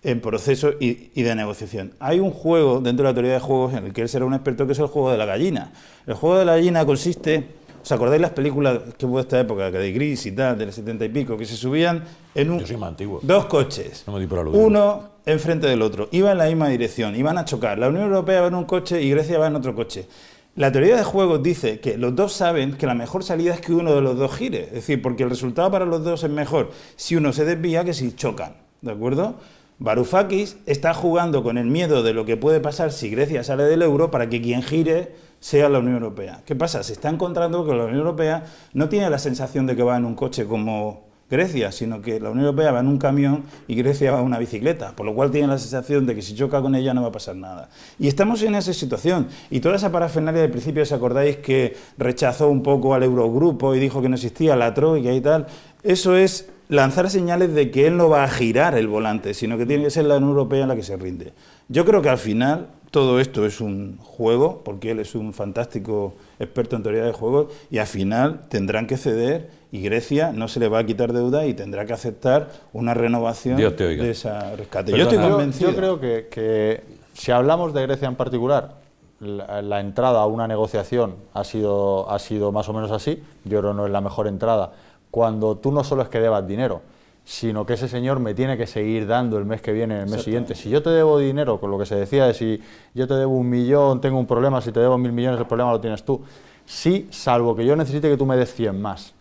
en procesos y de negociación. Hay un juego dentro de la teoría de juegos en el que él será un experto, que es el juego de la gallina. El juego de la gallina consiste, ¿os acordáis las películas que hubo de esta época, que de Gris y tal, del 70 y pico, que se subían en Yo soy más antiguo. dos coches, No me di por aludido. uno enfrente del otro, iban en la misma dirección, iban a chocar. La Unión Europea va en un coche y Grecia va en otro coche. La teoría de juegos dice que los dos saben que la mejor salida es que uno de los dos gire, es decir, porque el resultado para los dos es mejor si uno se desvía que si chocan, ¿de acuerdo? Varoufakis está jugando con el miedo de lo que puede pasar si Grecia sale del euro para que quien gire sea la Unión Europea. ¿Qué pasa? Se está encontrando que la Unión Europea no tiene la sensación de que va en un coche como Grecia, sino que la Unión Europea va en un camión y Grecia va en una bicicleta, por lo cual tiene la sensación de que si choca con ella no va a pasar nada. Y estamos en esa situación. Y toda esa parafernalia del principio, ¿os acordáis que rechazó un poco al Eurogrupo y dijo que no existía la troika y tal? Eso es lanzar señales de que él no va a girar el volante, sino que tiene que ser la Unión Europea la que se rinde. Yo creo que al final todo esto es un juego, porque él es un fantástico experto en teoría de juegos, y al final tendrán que ceder y Grecia no se le va a quitar deuda y tendrá que aceptar una renovación de ese rescate. Yo estoy convencido. Yo creo que si hablamos de Grecia en particular, la entrada a una negociación ha sido más o menos así. Yo creo que no es la mejor entrada. Cuando tú no solo es que debas dinero, sino que ese señor me tiene que seguir dando el mes que viene, el mes siguiente. Si yo te debo dinero, con lo que se decía de si yo te debo 1 millón, tengo un problema, si te debo 1.000 millones, el problema lo tienes tú. Sí, salvo que yo necesite que tú me des 100 más,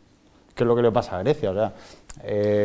que es lo que le pasa a Grecia. O sea,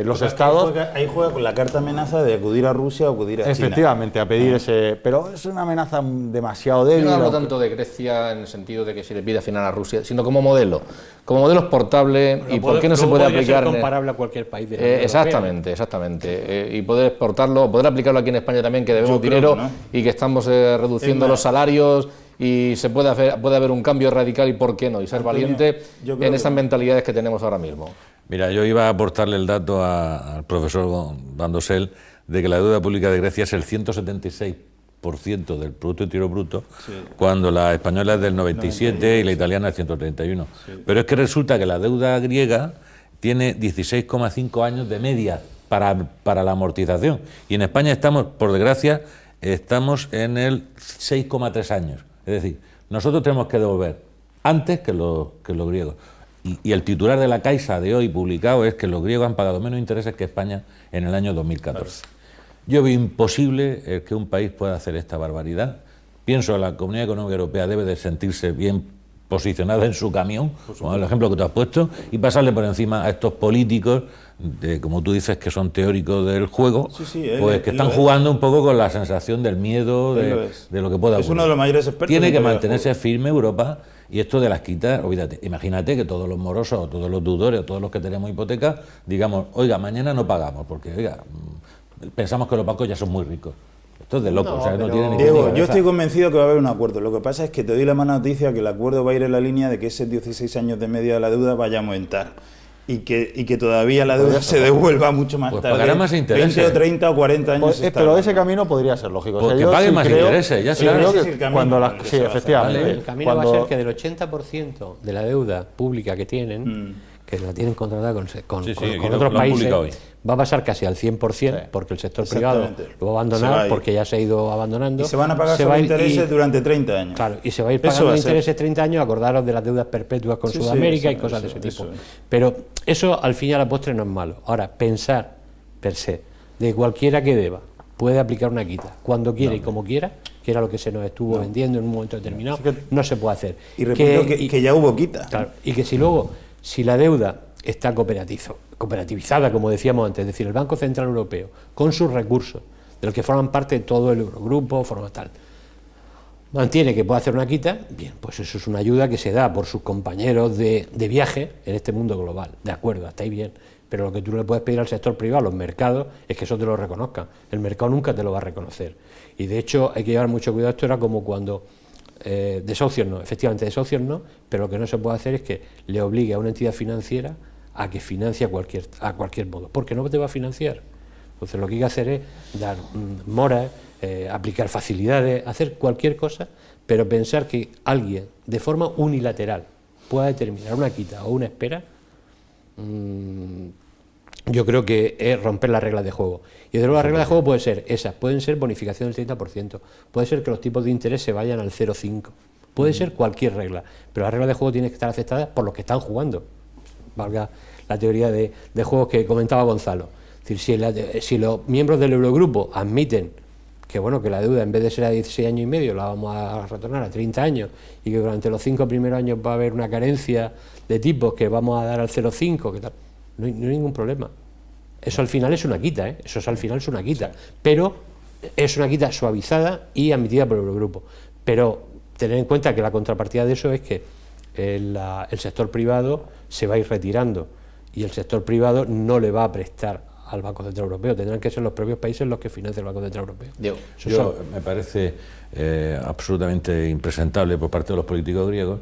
los estados... Ahí juega con la carta amenaza de acudir a Rusia o acudir a China. Efectivamente, a pedir ese... Pero es una amenaza demasiado débil. Yo no hablo tanto de Grecia en el sentido de que se le pide final a Rusia, sino como modelo. Como modelo exportable. Bueno, y por qué no se puede aplicar... Ser comparable a cualquier país de la Unión exactamente. Y poder exportarlo, poder aplicarlo aquí en España también, que debemos dinero y que estamos reduciendo los salarios y se puede haber un cambio radical y por qué no, y ser valiente en esas mentalidades que tenemos ahora mismo. Mira, yo iba a aportarle el dato al profesor Van Dossel de que la deuda pública de Grecia es el 176% del Producto Interior Bruto, cuando la española es del 97 y la italiana es 131. Pero es que resulta que la deuda griega tiene 16,5 años de media para la amortización. Y en España estamos, por desgracia, estamos en el 6,3 años. Es decir, nosotros tenemos que devolver antes que los griegos. Y el titular de la Caixa de hoy publicado es que los griegos han pagado menos intereses que España en el año 2014. Yo veo imposible que un país pueda hacer esta barbaridad. Pienso que la Comunidad Económica Europea debe de sentirse bien posicionada en su camión, como el ejemplo que tú has puesto, y pasarle por encima a estos políticos, como tú dices, que son teóricos del juego, pues que están jugando un poco con la sensación del miedo, de lo que pueda ocurrir. Es uno de los mayores expertos. Tiene que mantenerse firme Europa, y esto de las quitas, olvídate, imagínate que todos los morosos, o todos los deudores, o todos los que tenemos hipotecas, digamos, oiga, mañana no pagamos, porque, oiga, pensamos que los bancos ya son muy ricos. Esto es de loco, no tiene ni Diego, yo estoy convencido que va a haber un acuerdo. Lo que pasa es que te doy la mala noticia que el acuerdo va a ir en la línea de que ese 16 años de media de la deuda vaya a aumentar. Y que todavía la deuda se devuelva mucho más tarde. Pagará más intereses. 20 o 30 o 40 años. Pero ese camino podría ser lógico. Pues que paguen más intereses, ya claro. Sí, efectivamente. El camino va a ser que del 80% de la deuda pública que tienen, que la tienen contratada con otros países, va a pasar casi al 100%, porque el sector privado lo va a abandonar, porque ya se ha ido abandonando. Y se van a pagar sus intereses durante 30 años. Claro, y se va a ir pagando intereses 30 años, acordaros de las deudas perpetuas con Sudamérica y cosas de ese tipo. Pero eso al fin y a la postre no es malo. Ahora, pensar per se, de cualquiera que deba, puede aplicar una quita, cuando quiera y como quiera, que era lo que se nos estuvo vendiendo en un momento determinado, no se puede hacer. Y repito que ya hubo quita. Claro, y que si la deuda está cooperativizada, como decíamos antes, es decir, el Banco Central Europeo, con sus recursos, de los que forman parte de todo el Eurogrupo, mantiene que puede hacer una quita, bien, pues eso es una ayuda que se da por sus compañeros de viaje en este mundo global, de acuerdo, hasta ahí bien, pero lo que tú no le puedes pedir al sector privado, a los mercados, es que eso te lo reconozcan, el mercado nunca te lo va a reconocer, y de hecho hay que llevar mucho cuidado. Esto era como cuando desahucios no, efectivamente desahucios no, pero lo que no se puede hacer es que le obligue a una entidad financiera a que financie a cualquier modo, porque no te va a financiar. Entonces lo que hay que hacer es dar moras, aplicar facilidades, hacer cualquier cosa, pero pensar que alguien de forma unilateral pueda determinar una quita o una espera, yo creo que es romper las reglas de juego. Y de luego las reglas de juego pueden ser esas, pueden ser bonificación del 30%, puede ser que los tipos de interés se vayan al 0,5%, puede ser cualquier regla, pero las reglas de juego tienen que estar aceptadas por los que están jugando, valga la teoría de juegos que comentaba Gonzalo. Es decir, si los miembros del Eurogrupo admiten que que la deuda en vez de ser a 16 años y medio la vamos a retornar a 30 años y que durante los 5 primeros años va a haber una carencia de tipos que vamos a dar al 0,5, que tal, no hay ningún problema. Eso al final es una quita, eso al final es una quita, pero es una quita suavizada y admitida por el Eurogrupo. Pero tener en cuenta que la contrapartida de eso es que el sector privado se va a ir retirando y el sector privado no le va a prestar al Banco Central Europeo, tendrán que ser los propios países los que financien el Banco Central Europeo. Me parece absolutamente impresentable por parte de los políticos griegos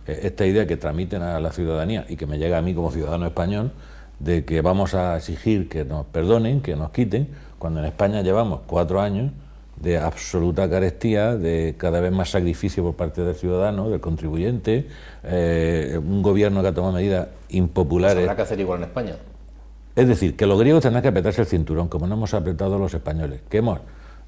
esta idea que transmiten a la ciudadanía y que me llega a mí como ciudadano español, de que vamos a exigir que nos perdonen, que nos quiten, cuando en España llevamos 4 años de absoluta carestía, de cada vez más sacrificio por parte del ciudadano, del contribuyente, un gobierno que ha tomado medidas impopulares. Pues habrá que hacer igual en España. Es decir, que los griegos tendrán que apretarse el cinturón, como no hemos apretado los españoles, que hemos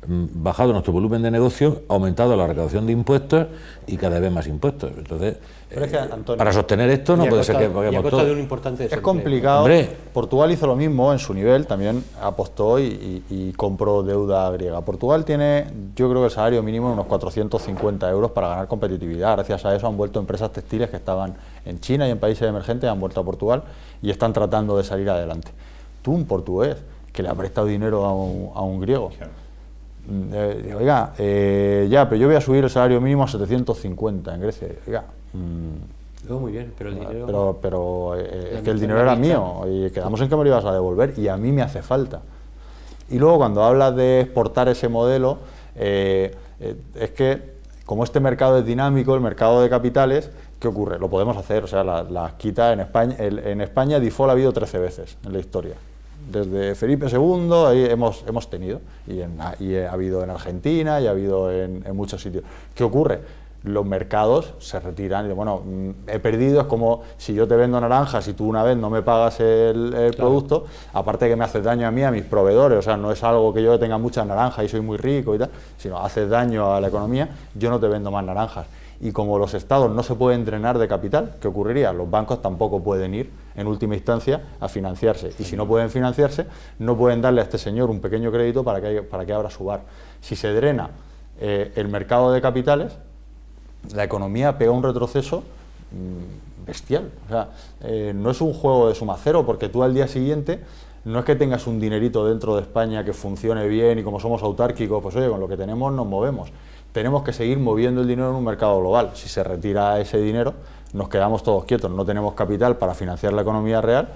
bajado nuestro volumen de negocio, aumentado la recaudación de impuestos y cada vez más impuestos. Entonces, pero es que, Antonio, para sostener esto no puede ser que paguemos todo. De un importante es complicado. Hombre. Portugal hizo lo mismo en su nivel, también apostó y compró deuda griega. Portugal tiene, yo creo que el salario mínimo de unos 450 euros para ganar competitividad. Gracias a eso han vuelto empresas textiles que estaban en China y en países emergentes, han vuelto a Portugal y están tratando de salir adelante. Tú, un portugués, que le ha prestado dinero a un griego. Oiga, pero yo voy a subir el salario mínimo a 750 en Grecia. Oiga, muy bien, pero el dinero... Pero es que el dinero era mío y quedamos en que me lo ibas a devolver y a mí me hace falta. Y luego cuando hablas de exportar ese modelo, es que como este mercado es dinámico, el mercado de capitales, ¿qué ocurre? Lo podemos hacer, o sea, las quitas en España default ha habido 13 veces en la historia. Desde Felipe II ahí hemos tenido, y ha habido en Argentina y ha habido en muchos sitios. ¿Qué ocurre? Los mercados se retiran y dicen, bueno, he perdido, es como si yo te vendo naranjas y tú una vez no me pagas el producto, aparte de que me haces daño a mí, a mis proveedores, o sea, no es algo que yo tenga muchas naranjas y soy muy rico y tal, sino haces daño a la economía, yo no te vendo más naranjas. Y como los estados no se pueden drenar de capital, ¿qué ocurriría? Los bancos tampoco pueden ir, en última instancia, a financiarse. Y si no pueden financiarse, no pueden darle a este señor un pequeño crédito para que abra su bar. Si se drena el mercado de capitales, la economía pega un retroceso bestial. O sea, no es un juego de suma cero, porque tú al día siguiente no es que tengas un dinerito dentro de España que funcione bien y como somos autárquicos, pues oye, con lo que tenemos nos movemos. Tenemos que seguir moviendo el dinero en un mercado global. Si se retira ese dinero, nos quedamos todos quietos, no tenemos capital para financiar la economía real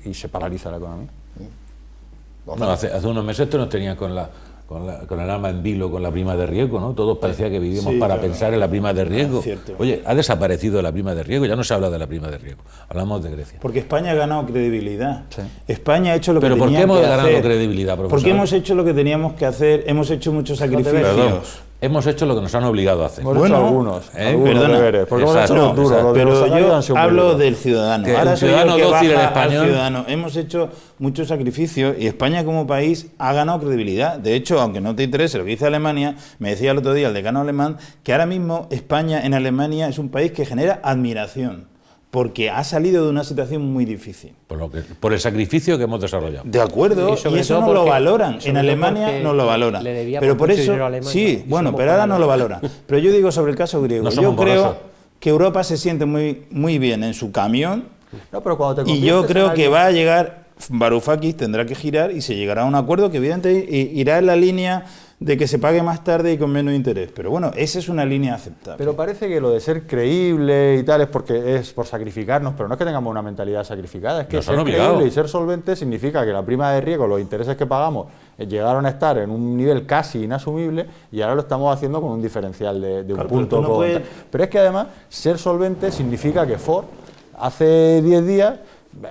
y se paraliza la economía. No, hace unos meses esto nos tenía con el alma en vilo con la prima de riesgo, ¿no? Todos parecía que vivíamos para pensar en la prima de riesgo. Oye, ha desaparecido la prima de riesgo, ya no se habla de la prima de riesgo, hablamos de Grecia. Porque España ha ganado credibilidad. Sí. España ha hecho lo que tenía que hacer. ¿Pero por qué hemos ganado credibilidad, profesor? Porque hemos hecho lo que teníamos que hacer, hemos hecho muchos sacrificios. Perdón, hemos hecho lo que nos han obligado a hacer. Hemos hecho algunos deberes, porque hemos hecho los duros, pero yo hablo del ciudadano. Ahora soy yo el que baja al ciudadano. Hemos hecho muchos sacrificios y España como país ha ganado credibilidad. De hecho, aunque no te interese lo que dice Alemania, me decía el otro día el decano alemán que ahora mismo España en Alemania es un país que genera admiración, porque ha salido de una situación muy difícil. Por el sacrificio que hemos desarrollado. De acuerdo, y eso no lo valoran. En Alemania no lo valoran. Pero por eso, sí, bueno, pero ahora no lo valoran. Pero yo digo sobre el caso griego, yo creo que Europa se siente muy bien en su camión, y yo creo que va a llegar, Varoufakis tendrá que girar y se llegará a un acuerdo que evidentemente irá en la línea de que se pague más tarde y con menos interés. Pero bueno, esa es una línea aceptable. Pero parece que lo de ser creíble y tal es porque es por sacrificarnos, pero no es que tengamos una mentalidad sacrificada, es que ser creíble y ser solvente significa que la prima de riesgo, los intereses que pagamos, llegaron a estar en un nivel casi inasumible y ahora lo estamos haciendo con un diferencial de un punto. Pero es que además ser solvente significa que Ford hace 10 días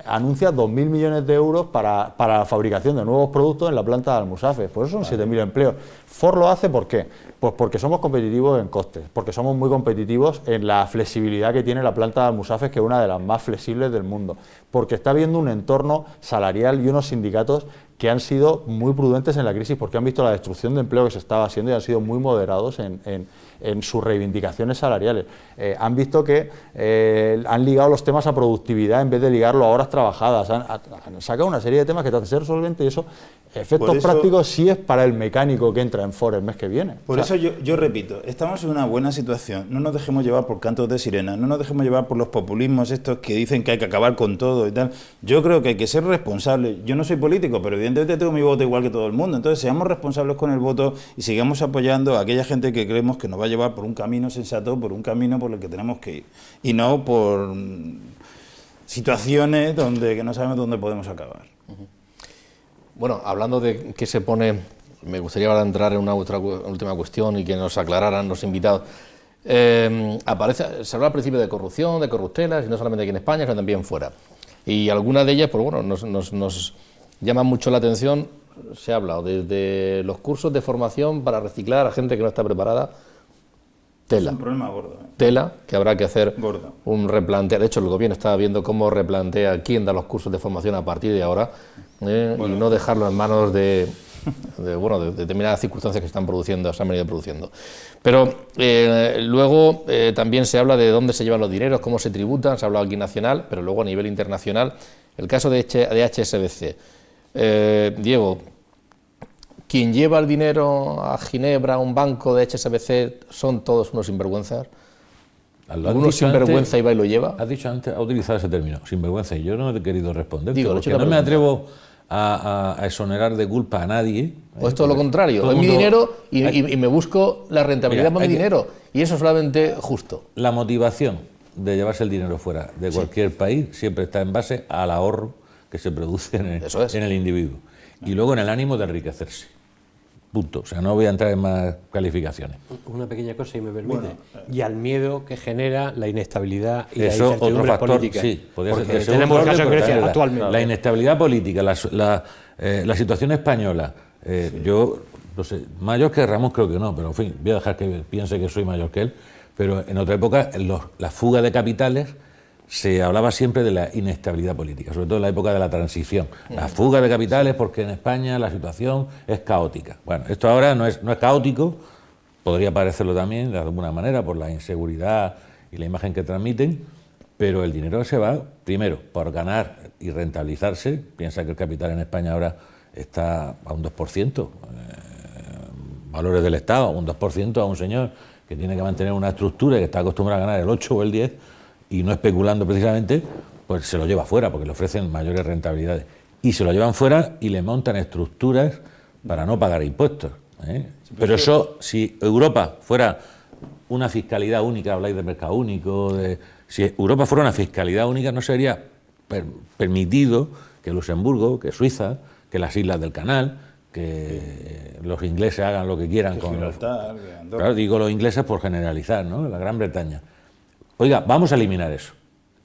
anuncia 2.000 millones de euros para la fabricación de nuevos productos en la planta de Almusafes. Por eso son 7.000 empleos. Ford lo hace, ¿por qué? Pues porque somos competitivos en costes, porque somos muy competitivos en la flexibilidad que tiene la planta de Almusafes, que es una de las más flexibles del mundo, porque está viendo un entorno salarial y unos sindicatos que han sido muy prudentes en la crisis, porque han visto la destrucción de empleo que se estaba haciendo y han sido muy moderados en sus reivindicaciones salariales. Han visto que han ligado los temas a productividad en vez de ligarlo a horas trabajadas. Han sacado una serie de temas que te hacen ser solvente y eso, efectos prácticos, sí es para el mecánico que entra en Ford el mes que viene. Por eso yo repito, estamos en una buena situación. No nos dejemos llevar por cantos de sirena, no nos dejemos llevar por los populismos estos que dicen que hay que acabar con todo y tal. Yo creo que hay que ser responsables. Yo no soy político, pero evidentemente tengo mi voto igual que todo el mundo. Entonces seamos responsables con el voto y sigamos apoyando a aquella gente que creemos que nos va a llevar por un camino sensato, por un camino por el que tenemos que ir. Y no por situaciones que no sabemos dónde podemos acabar. Bueno, hablando de qué se pone, me gustaría ahora entrar en una última cuestión y que nos aclararan los invitados. Se habla al principio de corrupción, de corruptelas, y no solamente aquí en España, sino también fuera. Y algunas de ellas, pues bueno, nos llaman mucho la atención. Se ha hablado desde los cursos de formación para reciclar a gente que no está preparada. Tela. Es un problema gordo. Tela, que habrá que hacer gordo. Un replanteo. De hecho, el gobierno está viendo cómo replantea quién da los cursos de formación a partir de ahora, y no dejarlo en manos de determinadas circunstancias que se han venido produciendo. Pero luego también se habla de dónde se llevan los dineros, cómo se tributan, se ha hablado aquí nacional, pero luego a nivel internacional. El caso de HSBC. Diego, ¿quién lleva el dinero a Ginebra, a un banco de HSBC, son todos unos sinvergüenzas? ¿Alguno sinvergüenza y va y lo lleva? Has dicho antes, ha utilizado ese término, sinvergüenza, y yo no he querido responder, porque no me atrevo a exonerar de culpa a nadie. O es todo lo contrario, es mi dinero y me busco la rentabilidad por mi dinero, y eso es solamente justo. La motivación de llevarse el dinero fuera de cualquier país siempre está en base al ahorro que se produce en el individuo, y luego en el ánimo de enriquecerse. Punto. O sea, no voy a entrar en más calificaciones. Una pequeña cosa, si me permite. Y al miedo que genera la inestabilidad y eso, la incertidumbre política. Sí, podría porque ser. Tenemos el caso de Grecia actualmente. La inestabilidad política, la situación española, yo no sé, mayor que Ramos creo que no, pero en fin, voy a dejar que piense que soy mayor que él, pero en otra época, la fuga de capitales, se hablaba siempre de la inestabilidad política, sobre todo en la época de la transición. La fuga de capitales porque en España la situación es caótica. Bueno, esto ahora no es caótico, podría parecerlo también de alguna manera por la inseguridad y la imagen que transmiten, pero el dinero se va, primero, por ganar y rentabilizarse. Piensa que el capital en España ahora está a un 2%, valores del Estado, a un 2% a un señor que tiene que mantener una estructura y que está acostumbrado a ganar el 8 o el 10%, y no especulando precisamente, pues se lo lleva fuera porque le ofrecen mayores rentabilidades. Y se lo llevan fuera y le montan estructuras para no pagar impuestos, ¿eh? Pero eso, si Europa fuera una fiscalidad única, habláis de mercado único, si Europa fuera una fiscalidad única, no sería permitido que Luxemburgo, que Suiza, que las islas del Canal, que los ingleses hagan lo que quieran con Gibraltar, claro, digo los ingleses por generalizar, ¿no? La Gran Bretaña. Oiga, vamos a eliminar eso.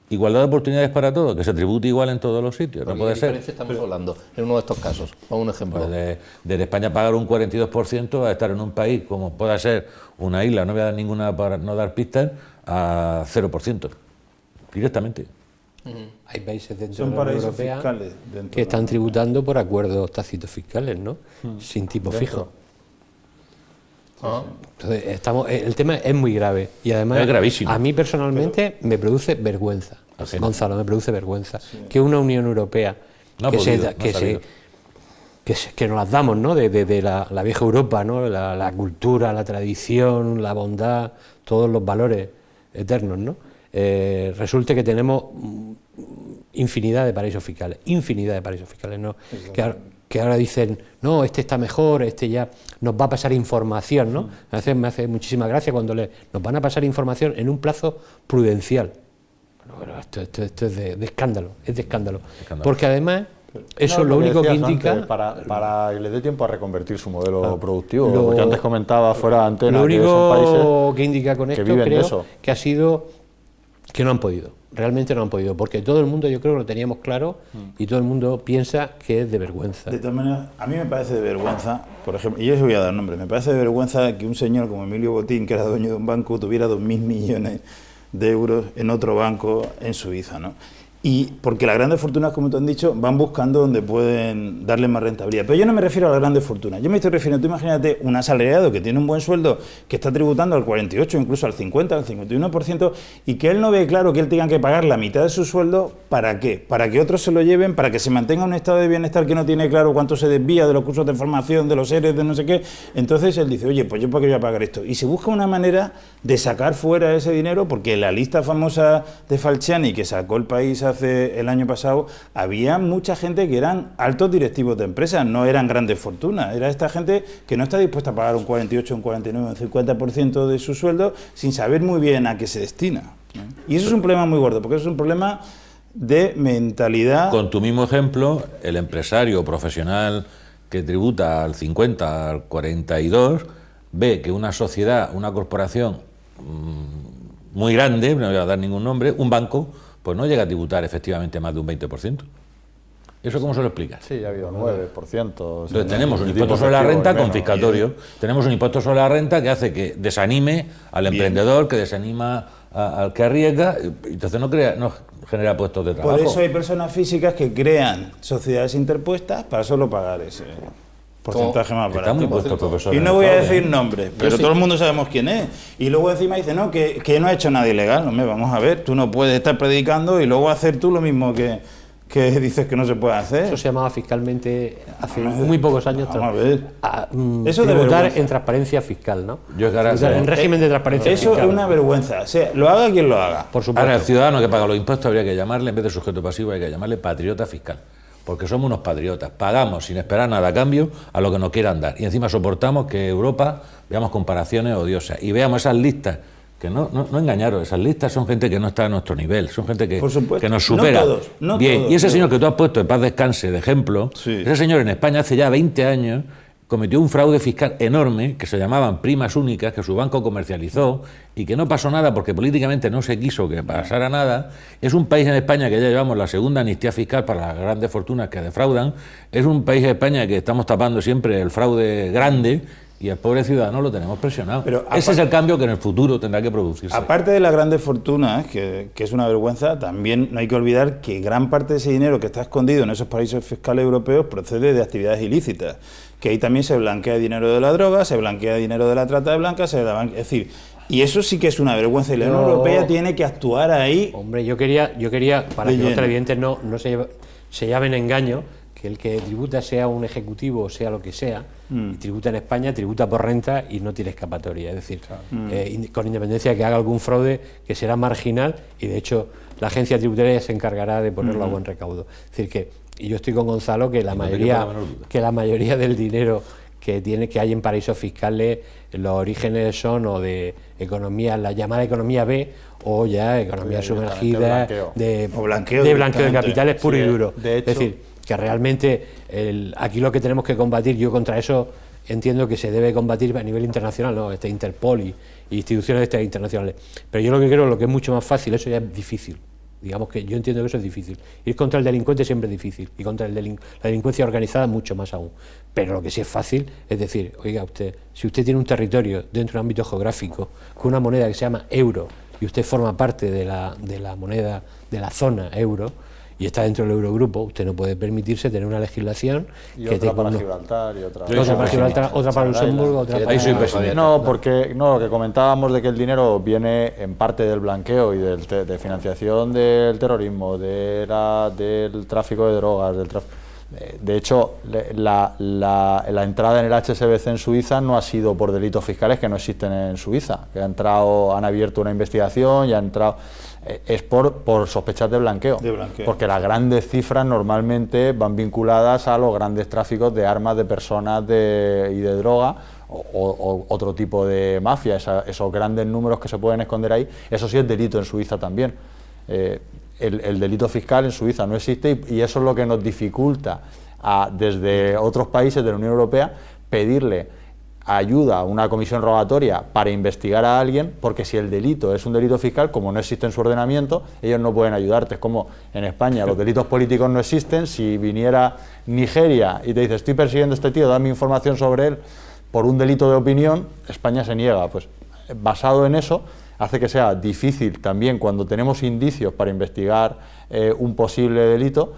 Igualdad de oportunidades para todos, que se tribute igual en todos los sitios, no puede ser. ¿Qué diferencia estamos hablando en uno de estos casos? Pon un ejemplo. Pues de España pagar un 42% a estar en un país como pueda ser una isla, no voy a dar ninguna para no dar pistas, a 0%, directamente. Hay países dentro Son de la Unión paraísos Europea fiscales dentro que están tributando por acuerdos tácitos fiscales, ¿no? Sin tipo fijo. Entonces, el tema es muy grave y además Es gravísimo. a mí personalmente me produce vergüenza, Ajeno. Gonzalo, me produce vergüenza que una Unión Europea No ha que, podido, no ha sabido. que nos las damos, ¿no? de la vieja Europa, ¿no? La cultura, la tradición, la bondad, todos los valores eternos, ¿no? Resulte que tenemos infinidad de paraísos fiscales, ¿no? Que ahora dicen, no, este está mejor, este ya nos va a pasar información, ¿no? Me hace muchísima gracia cuando nos van a pasar información en un plazo prudencial. Bueno, esto es de escándalo, es de escándalo. Porque además, eso lo único que indica... Antes, para que les dé tiempo a reconvertir su modelo productivo, porque antes comentaba fuera de antena lo que son países único que indica con que esto, viven de creo, eso. que ha sido que no han podido, realmente no han podido, porque todo el mundo yo creo que lo teníamos claro y todo el mundo piensa que es de vergüenza. De todas maneras, a mí me parece de vergüenza, por ejemplo, y yo os voy a dar nombres, me parece de vergüenza que un señor como Emilio Botín, que era dueño de un banco, tuviera 2.000 millones de euros en otro banco en Suiza, ¿no? Y porque las grandes fortunas, como te han dicho, van buscando donde pueden darle más rentabilidad. Pero yo no me refiero a las grandes fortunas. Yo me estoy refiriendo, tú imagínate un asalariado que tiene un buen sueldo, que está tributando al 48, incluso al 50, al 51%, y que él no ve claro que él tenga que pagar la mitad de su sueldo, ¿para qué? Para que otros se lo lleven, para que se mantenga un estado de bienestar que no tiene claro cuánto se desvía de los cursos de formación, de los ERES, de no sé qué. Entonces él dice, oye, pues yo para qué voy a pagar esto. Y se busca una manera de sacar fuera ese dinero, porque la lista famosa de Falciani, que sacó El País el año pasado, había mucha gente que eran altos directivos de empresas, no eran grandes fortunas, era esta gente que no está dispuesta a pagar un 48, un 49, un 50% de su sueldo sin saber muy bien a qué se destina, ¿no? Y eso es un problema muy gordo, porque eso es un problema de mentalidad. Con tu mismo ejemplo, el empresario profesional que tributa al 50, al 42, ve que una sociedad, una corporación muy grande, no voy a dar ningún nombre, un banco, pues no llega a tributar efectivamente más de un 20%. ¿Eso cómo se lo explicas? Sí, ha habido 9%. Entonces tenemos un impuesto sobre la renta confiscatorio, tenemos un impuesto sobre la renta que hace que desanime al emprendedor, que desanima al que arriesga, y entonces no genera puestos de trabajo. Por eso hay personas físicas que crean sociedades interpuestas para solo pagar ese porcentaje más barato. Está muy puesto, profesor. Y no voy a decir nombres, pero todo el mundo sabemos quién es. Y luego encima dice, no, que no ha hecho nada ilegal. Hombre, vamos a ver, tú no puedes estar predicando y luego hacer tú lo mismo que dices que no se puede hacer. Eso se llamaba fiscalmente hace muy pocos años. Vamos a ver. Eso de tributar vergüenza. en transparencia fiscal, ¿no? Yo es que ahora Tributar en régimen de transparencia Eso fiscal. es una vergüenza. O sea, lo haga quien lo haga. Por supuesto. Ahora, el ciudadano que paga los impuestos habría que llamarle, en vez de sujeto pasivo, hay que llamarle patriota fiscal. Porque somos unos patriotas, pagamos sin esperar nada a cambio a lo que nos quieran dar. Y encima soportamos que Europa veamos comparaciones odiosas y veamos esas listas, que no engañaros, esas listas son gente que no está a nuestro nivel, son gente que nos supera. No bien, todos, y ese no. señor que tú has puesto de paz descanse de ejemplo, Sí. ese señor en España hace ya 20 años cometió un fraude fiscal enorme que se llamaban primas únicas, que su banco comercializó y que no pasó nada porque políticamente no se quiso que pasara nada. Es un país en España que ya llevamos la segunda amnistía fiscal para las grandes fortunas que defraudan. Es un país en España que estamos tapando siempre el fraude grande y al pobre ciudadano lo tenemos presionado. Pero ese es el cambio que en el futuro tendrá que producirse. Aparte de las grandes fortunas, que es una vergüenza, también no hay que olvidar que gran parte de ese dinero que está escondido en esos paraísos fiscales europeos procede de actividades ilícitas, que ahí también se blanquea dinero de la droga, se blanquea dinero de la trata de blancas, es decir, y eso sí que es una vergüenza y la Unión Europea tiene que actuar ahí. Hombre, yo quería para que los lleno. televidentes no se llamen engaño, que el que tributa sea un ejecutivo o sea lo que sea, y tributa en España, tributa por renta y no tiene escapatoria. Es decir, con independencia de que haga algún fraude, que será marginal, y de hecho la agencia tributaria se encargará de ponerlo a buen recaudo. Es decir, que, y yo estoy con Gonzalo, que la mayoría del dinero que hay en paraísos fiscales, los orígenes son o de economía, la llamada economía B, o ya economía sumergida, de blanqueo de capitales puro y duro. De hecho, es decir, que realmente aquí lo que tenemos que combatir, yo contra eso entiendo que se debe combatir a nivel internacional, ¿no? Interpol y instituciones estas internacionales. Pero yo lo que creo, lo que es mucho más fácil, eso ya es difícil. Digamos que yo entiendo que eso es difícil. Ir contra el delincuente siempre es difícil, y contra la delincuencia organizada mucho más aún. Pero lo que sí es fácil es decir, oiga, si usted tiene un territorio dentro de un ámbito geográfico con una moneda que se llama euro, y usted forma parte de la moneda de la zona euro, y está dentro del Eurogrupo, usted no puede permitirse tener una legislación y que otra para Gibraltar, y otra para Gibraltar, otra para Luxemburgo, otra para... Ahí soy pesimista. No, porque lo que comentábamos de que el dinero viene en parte del blanqueo y de financiación del terrorismo, del tráfico de drogas, de hecho, la entrada en el HSBC en Suiza no ha sido por delitos fiscales que no existen en Suiza, que han abierto una investigación y han entrado... Es por sospechas de blanqueo, porque las grandes cifras normalmente van vinculadas a los grandes tráficos de armas, de personas y de droga, o otro tipo de mafia, esos grandes números que se pueden esconder ahí. Eso sí es delito en Suiza también. El delito fiscal en Suiza no existe, y eso es lo que nos dificulta desde otros países de la Unión Europea pedirle ayuda a una comisión rogatoria para investigar a alguien, porque si el delito es un delito fiscal, como no existe en su ordenamiento, ellos no pueden ayudarte. Es como en España los delitos políticos no existen. Si viniera Nigeria y te dice, estoy persiguiendo a este tío, dame información sobre él por un delito de opinión, España se niega. Pues basado en eso, hace que sea difícil también, cuando tenemos indicios para investigar un posible delito,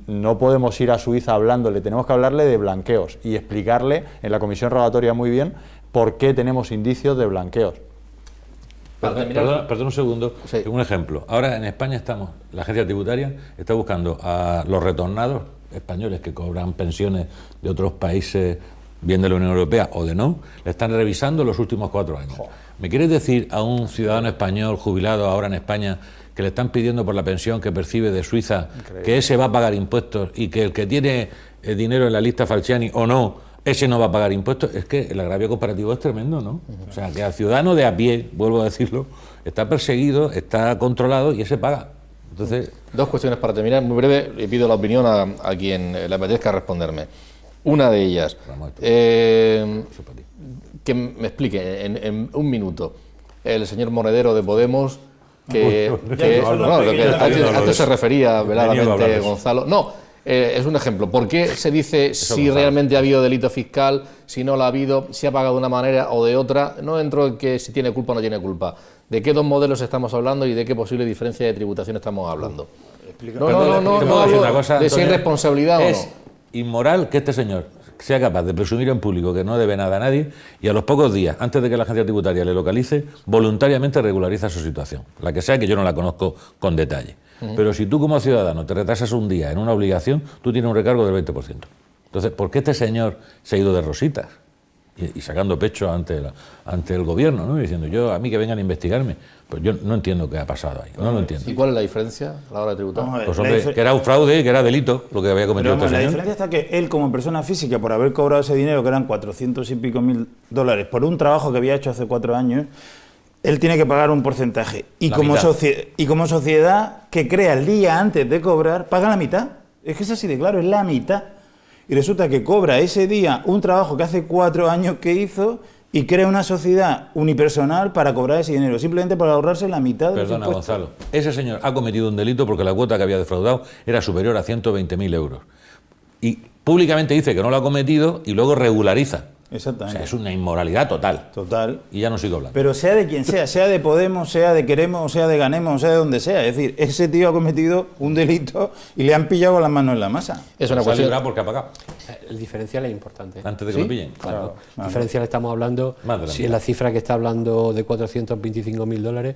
no podemos ir a Suiza hablándole, tenemos que hablarle de blanqueos y explicarle en la comisión rogatoria muy bien por qué tenemos indicios de blanqueos. Perdón un segundo, sí. Un ejemplo. Ahora en España la agencia tributaria está buscando a los retornados españoles que cobran pensiones de otros países, bien de la Unión Europea o de no, le están revisando los últimos 4 años. ¿Me quieres decir a un ciudadano español jubilado ahora en España que le están pidiendo por la pensión que percibe de Suiza, que ese va a pagar impuestos, y que el que tiene dinero en la lista Falciani o no, ese no va a pagar impuestos? Es que el agravio comparativo es tremendo, ¿no? O sea, que al ciudadano de a pie, vuelvo a decirlo, está perseguido, está controlado y ese paga. Entonces, 2 cuestiones para terminar, muy breve, y pido la opinión a quien le apetezca responderme. Una de ellas, que me explique en un minuto, el señor Monedero de Podemos, que antes se refería veladamente Gonzalo. No, es un ejemplo. ¿Por qué se dice si realmente ha habido delito fiscal, si no lo ha habido, si ha pagado de una manera o de otra? No entro en que si tiene culpa o no tiene culpa. ¿De qué 2 modelos estamos hablando y de qué posible diferencia de tributación estamos hablando? No hablo de si hay responsabilidad o no. Es inmoral que este señor sea capaz de presumir en público que no debe nada a nadie, y a los pocos días, antes de que la agencia tributaria le localice, voluntariamente regulariza su situación, la que sea, que yo no la conozco con detalle. Pero si tú como ciudadano te retrasas un día en una obligación, tú tienes un recargo del 20%. Entonces, ¿por qué este señor se ha ido de rositas? Y sacando pecho ante el gobierno, ¿no? Y diciendo, a mí que vengan a investigarme. Pues yo no entiendo qué ha pasado ahí, no lo entiendo. ¿Y cuál es la diferencia a la hora de tributar? Pues hombre, que era un fraude, que era delito lo que había cometido este señor. La diferencia está que él, como persona física, por haber cobrado ese dinero, que eran 400 y pico mil dólares, por un trabajo que había hecho hace 4 años, él tiene que pagar un porcentaje. Y como sociedad que crea el día antes de cobrar, paga la mitad. Es que es así de claro, es la mitad. Y resulta que cobra ese día un trabajo que hace 4 años que hizo y crea una sociedad unipersonal para cobrar ese dinero, simplemente para ahorrarse la mitad de los impuestos. Gonzalo, ese señor ha cometido un delito porque la cuota que había defraudado era superior a 120.000 euros. Y públicamente dice que no lo ha cometido y luego regulariza O Exactamente. sea, es una inmoralidad total. Total. Y ya no sigo hablando. Pero sea de quien sea de Podemos, sea de Queremos, sea de Ganemos, sea de donde sea. Es decir, ese tío ha cometido un delito y le han pillado con las manos en la masa. Es una Se ha cuestión. librado porque ha pagado. El diferencial es importante. Antes de que ¿Sí? lo pillen. Claro. Claro. Diferencial estamos hablando, Más de la si mitad. la cifra que está hablando de 425.000 dólares,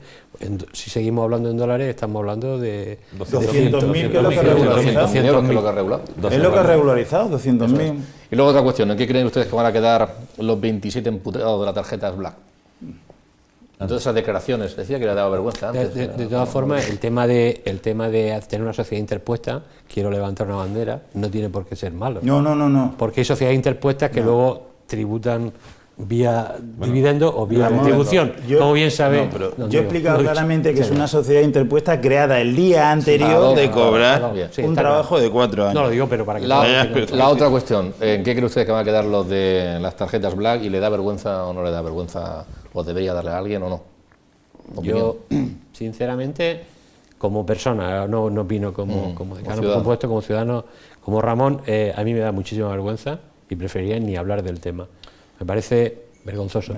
si seguimos hablando en dólares, estamos hablando de 200.000, que es lo que ha 200.000 regularizado. 200.000 euros, que es lo que ha regulado. Es lo que ha regularizado, 200.000. Y luego otra cuestión, ¿en qué creen ustedes que van a quedar los 27 imputados de la tarjeta Black? Entonces esas declaraciones, decía que le daba vergüenza antes. De todas formas, el tema de tener una sociedad interpuesta, quiero levantar una bandera, no tiene por qué ser malo. No. Porque hay sociedades interpuestas que luego tributan vía dividendo o vía Ramón, retribución. yo- Como bien sabe. no, pero don yo he Diego, explicado lo he dicho. claramente que es Sí. una sociedad interpuesta creada el día anterior Claro, de claro, cobrar claro, sí, un está trabajo claro. de 4 años. No lo digo, pero para que La otra cuestión, ¿en qué creen ustedes que van a quedar los de las tarjetas Black y le da vergüenza o no le da vergüenza o debería darle a alguien o no? Yo, sinceramente, como persona, no opino como decano ciudadano. compuesto, como ciudadano, como Ramón, a mí me da muchísima vergüenza y preferiría ni hablar del tema. Me parece vergonzoso.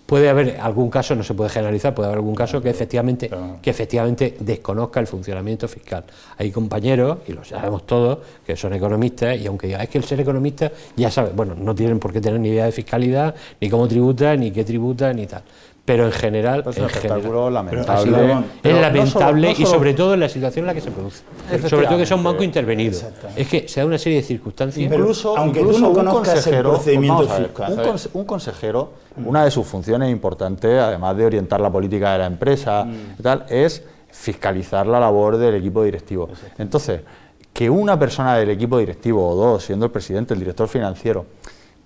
Puede haber algún caso, no se puede generalizar, puede haber algún caso que efectivamente desconozca el funcionamiento fiscal. Hay compañeros, y lo sabemos todos, que son economistas, y aunque digan, es que el ser economista, ya saben, bueno, no tienen por qué tener ni idea de fiscalidad, ni cómo tributan, ni qué tributan, ni tal. Pero en general, Es un espectáculo así lamentable. es, Ramón, es pero lamentable no y solo- sobre todo en la situación en la que se produce. Sobre todo que son bancos intervenidos. Exactamente. Es que se da una serie de circunstancias. Incluso, aunque incluso tú no un conozcas el consejero, procedimiento vamos a ver, fiscal. un consejero, una de sus funciones importantes, además de orientar la política de la empresa, y tal, es fiscalizar la labor del equipo directivo. Entonces, que una persona del equipo directivo, o dos, siendo el presidente, el director financiero,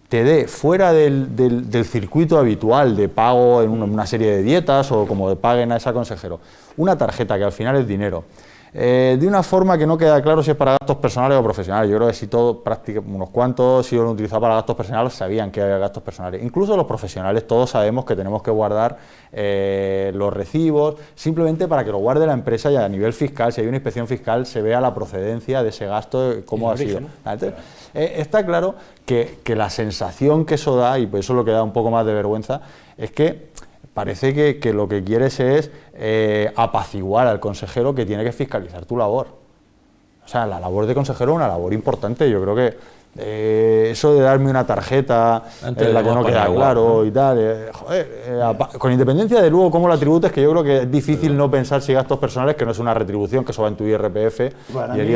te dé fuera del circuito habitual de pago en una serie de dietas o como paguen a ese consejero, una tarjeta que al final es dinero, de una forma que no queda claro si es para gastos personales o profesionales. Yo creo que si todo, unos cuantos, si lo han utilizado para gastos personales, sabían que había gastos personales. Incluso los profesionales, todos sabemos que tenemos que guardar los recibos, simplemente para que lo guarde la empresa y a nivel fiscal, si hay una inspección fiscal, se vea la procedencia de ese gasto, cómo ha sido. Entonces, está claro que la sensación que eso da, y por eso lo que da un poco más de vergüenza, es que parece que lo que quieres es apaciguar al consejero que tiene que fiscalizar tu labor. O sea, la labor de consejero es una labor importante. Yo creo que eso de darme una tarjeta Antes en la que de no para queda igual, claro y tal, con independencia de luego cómo la tributes, que yo creo que es difícil no pensar si gastos personales, que no es una retribución, que eso va en tu IRPF Para y el mí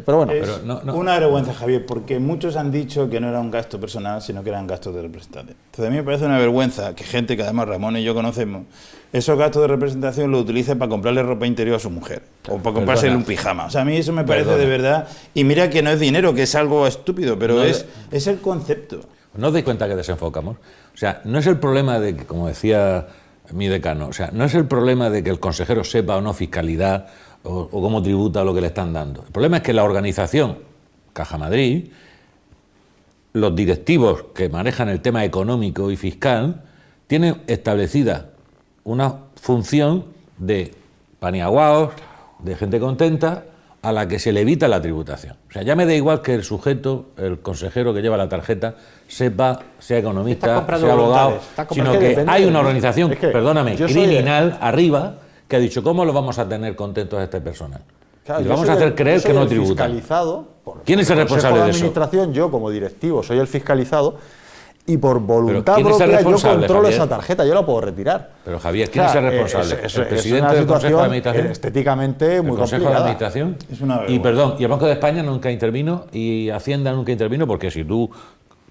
pero bueno, es pero no. una vergüenza, Javier, porque muchos han dicho que no era un gasto personal, sino que eran gastos de representación. Entonces a mí me parece una vergüenza que gente que además Ramón y yo conocemos, esos gastos de representación los utilice para comprarle ropa interior a su mujer o para comprarse un pijama. O sea, a mí eso me parece de verdad, y mira que no es dinero, que es algo estúpido, pero No, es el concepto. ¿No os dais cuenta que desenfocamos? O sea, no es el problema de que, como decía mi decano, o sea, no es el problema de que el consejero sepa o no fiscalidad o cómo tributa lo que le están dando. El problema es que la organización, Caja Madrid, los directivos que manejan el tema económico y fiscal, tienen establecida una función de paniaguaos, de gente contenta, a la que se le evita la tributación. O sea, ya me da igual que el sujeto, el consejero que lleva la tarjeta, sepa, sea Está economista, comprando sea abogado, voluntades, está sino comprando- que depende hay de- una organización, es que perdóname, yo soy criminal arriba, que ha dicho, ¿cómo lo vamos a tener contentos a este personal? claro, Y le yo vamos soy a hacer el- creer yo soy que no el tributan. fiscalizado ¿Quién es el por responsable Consejo de eso? Administración, yo como directivo soy el fiscalizado y por voluntad ¿quién es el propia yo responsable, controlo Javier? esa tarjeta, yo la puedo retirar. Pero Javier, ¿quién O sea, es el responsable? es ¿El una presidente del Consejo de situación Administración? estéticamente ¿El muy Consejo de complicada. Administración? Es una Y vergüenza. perdón, y el Banco de España nunca intervino y Hacienda nunca intervino, porque si tú,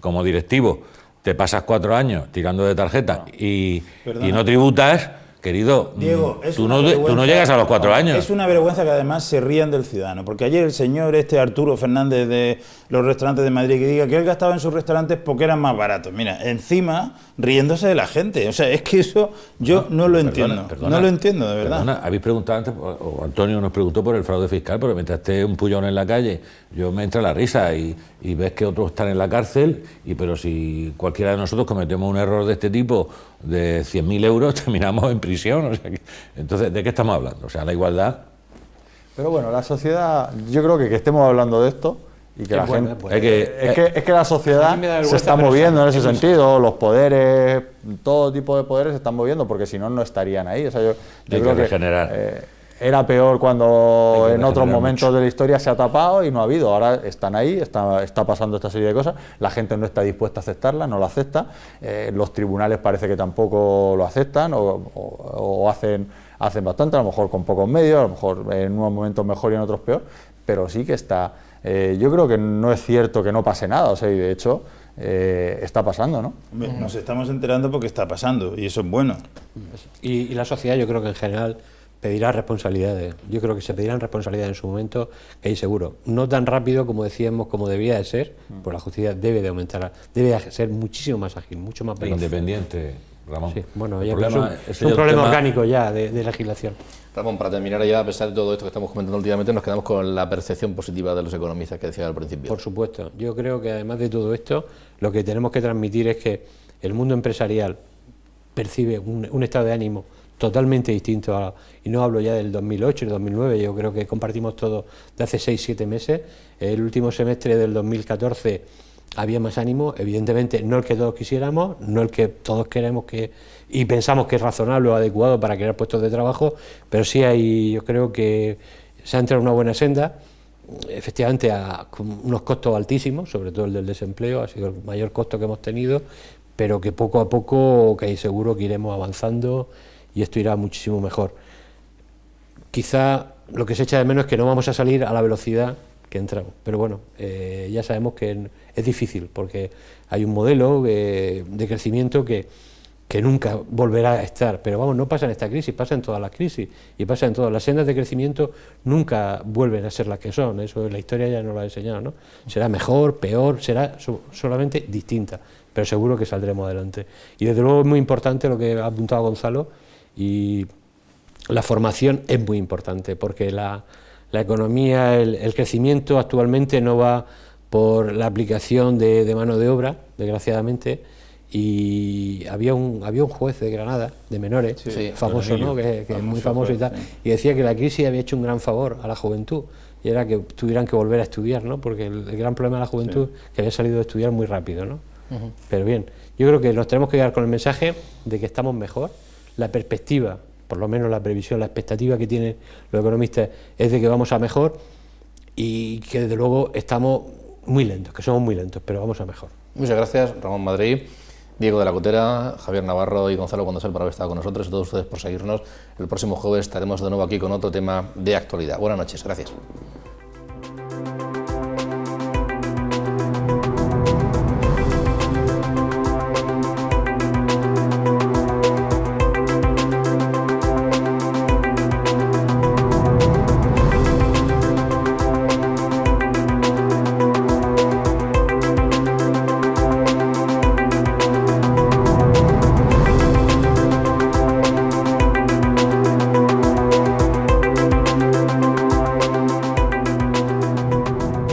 como directivo, te pasas 4 años tirando de tarjeta y no tributas, querido, Diego, es tú una no vergüenza. llegas a los 4 años. Es una vergüenza que además se rían del ciudadano, porque ayer el señor Arturo Fernández de los restaurantes de Madrid, que diga que él gastaba en sus restaurantes porque eran más baratos. Mira, encima riéndose de la gente. O sea, es que eso yo no lo entiendo. Perdona, No lo entiendo, de verdad. Perdona, habéis preguntado antes, o Antonio nos preguntó por el fraude fiscal, pero mientras esté un pullón en la calle, yo me entra la risa y ves que otros están en la cárcel, pero si cualquiera de nosotros cometemos un error de este tipo de 100.000 euros, terminamos en prisión. O sea, entonces, ¿de qué estamos hablando? O sea, la igualdad. Pero bueno, la sociedad, yo creo que estemos hablando de esto y que la gente... Es que la sociedad se está moviendo en ese sentido, los poderes, todo tipo de poderes se están moviendo, porque si no, no estarían ahí. O sea, yo creo que era peor cuando en otros momentos de la historia se ha tapado y no ha habido. Ahora están ahí, está pasando esta serie de cosas, la gente no está dispuesta a aceptarla, no lo acepta, los tribunales parece que tampoco lo aceptan o hacen bastante, a lo mejor con pocos medios, a lo mejor en unos momentos mejor y en otros peor, pero sí que está... yo creo que no es cierto que no pase nada, o sea, y de hecho está pasando, ¿no? Nos estamos enterando porque está pasando y eso es bueno. Y la sociedad, yo creo que en general pedirá responsabilidades. Yo creo que se pedirán responsabilidades en su momento, que ahí seguro. No tan rápido como decíamos, como debía de ser, pues la justicia debe de aumentar, debe de ser muchísimo más ágil, mucho más veloz. Independiente, Ramón. Sí, bueno, ya es un problema orgánico ya de legislación. Ramón, para terminar ya, a pesar de todo esto que estamos comentando últimamente, nos quedamos con la percepción positiva de los economistas que decía al principio. Por supuesto. Yo creo que además de todo esto, lo que tenemos que transmitir es que el mundo empresarial percibe un estado de ánimo totalmente distinto, y no hablo ya del 2008, el 2009, yo creo que compartimos todo de hace 6-7 meses. El último semestre del 2014 había más ánimo, evidentemente no el que todos quisiéramos, no el que todos queremos y pensamos que es razonable o adecuado para crear puestos de trabajo, pero sí yo creo que se ha entrado en una buena senda, efectivamente con unos costos altísimos, sobre todo el del desempleo, ha sido el mayor costo que hemos tenido, pero que poco a poco, que seguro que iremos avanzando y esto irá muchísimo mejor. Quizá lo que se echa de menos es que no vamos a salir a la velocidad que entramos, pero bueno, ya sabemos que es difícil porque hay un modelo de crecimiento que nunca volverá a estar, pero vamos, no pasa en esta crisis, pasa en todas las crisis y pasa en todas las sendas de crecimiento, nunca vuelven a ser las que son, eso la historia ya nos lo ha enseñado, ¿no? Será mejor, peor, será solamente distinta, pero seguro que saldremos adelante. Y desde luego es muy importante lo que ha apuntado Gonzalo, y la formación es muy importante, porque la economía, el crecimiento actualmente no va por la aplicación de mano de obra, desgraciadamente, y había un juez de Granada, de menores, sí, famoso, ¿no? que es muy famoso y tal, y decía que la crisis había hecho un gran favor a la juventud, y era que tuvieran que volver a estudiar, ¿no? Porque el gran problema de la juventud es que había salido de estudiar muy rápido, ¿no? Pero bien, yo creo que nos tenemos que quedar con el mensaje de que estamos mejor. La perspectiva, por lo menos la previsión, la expectativa que tienen los economistas es de que vamos a mejor y que desde luego estamos muy lentos, que somos muy lentos, pero vamos a mejor. Muchas gracias, Ramón Madrid, Diego de la Cotera, Javier Navarro y Gonzalo Condosel por haber estado con nosotros y todos ustedes por seguirnos. El próximo jueves estaremos de nuevo aquí con otro tema de actualidad. Buenas noches, gracias.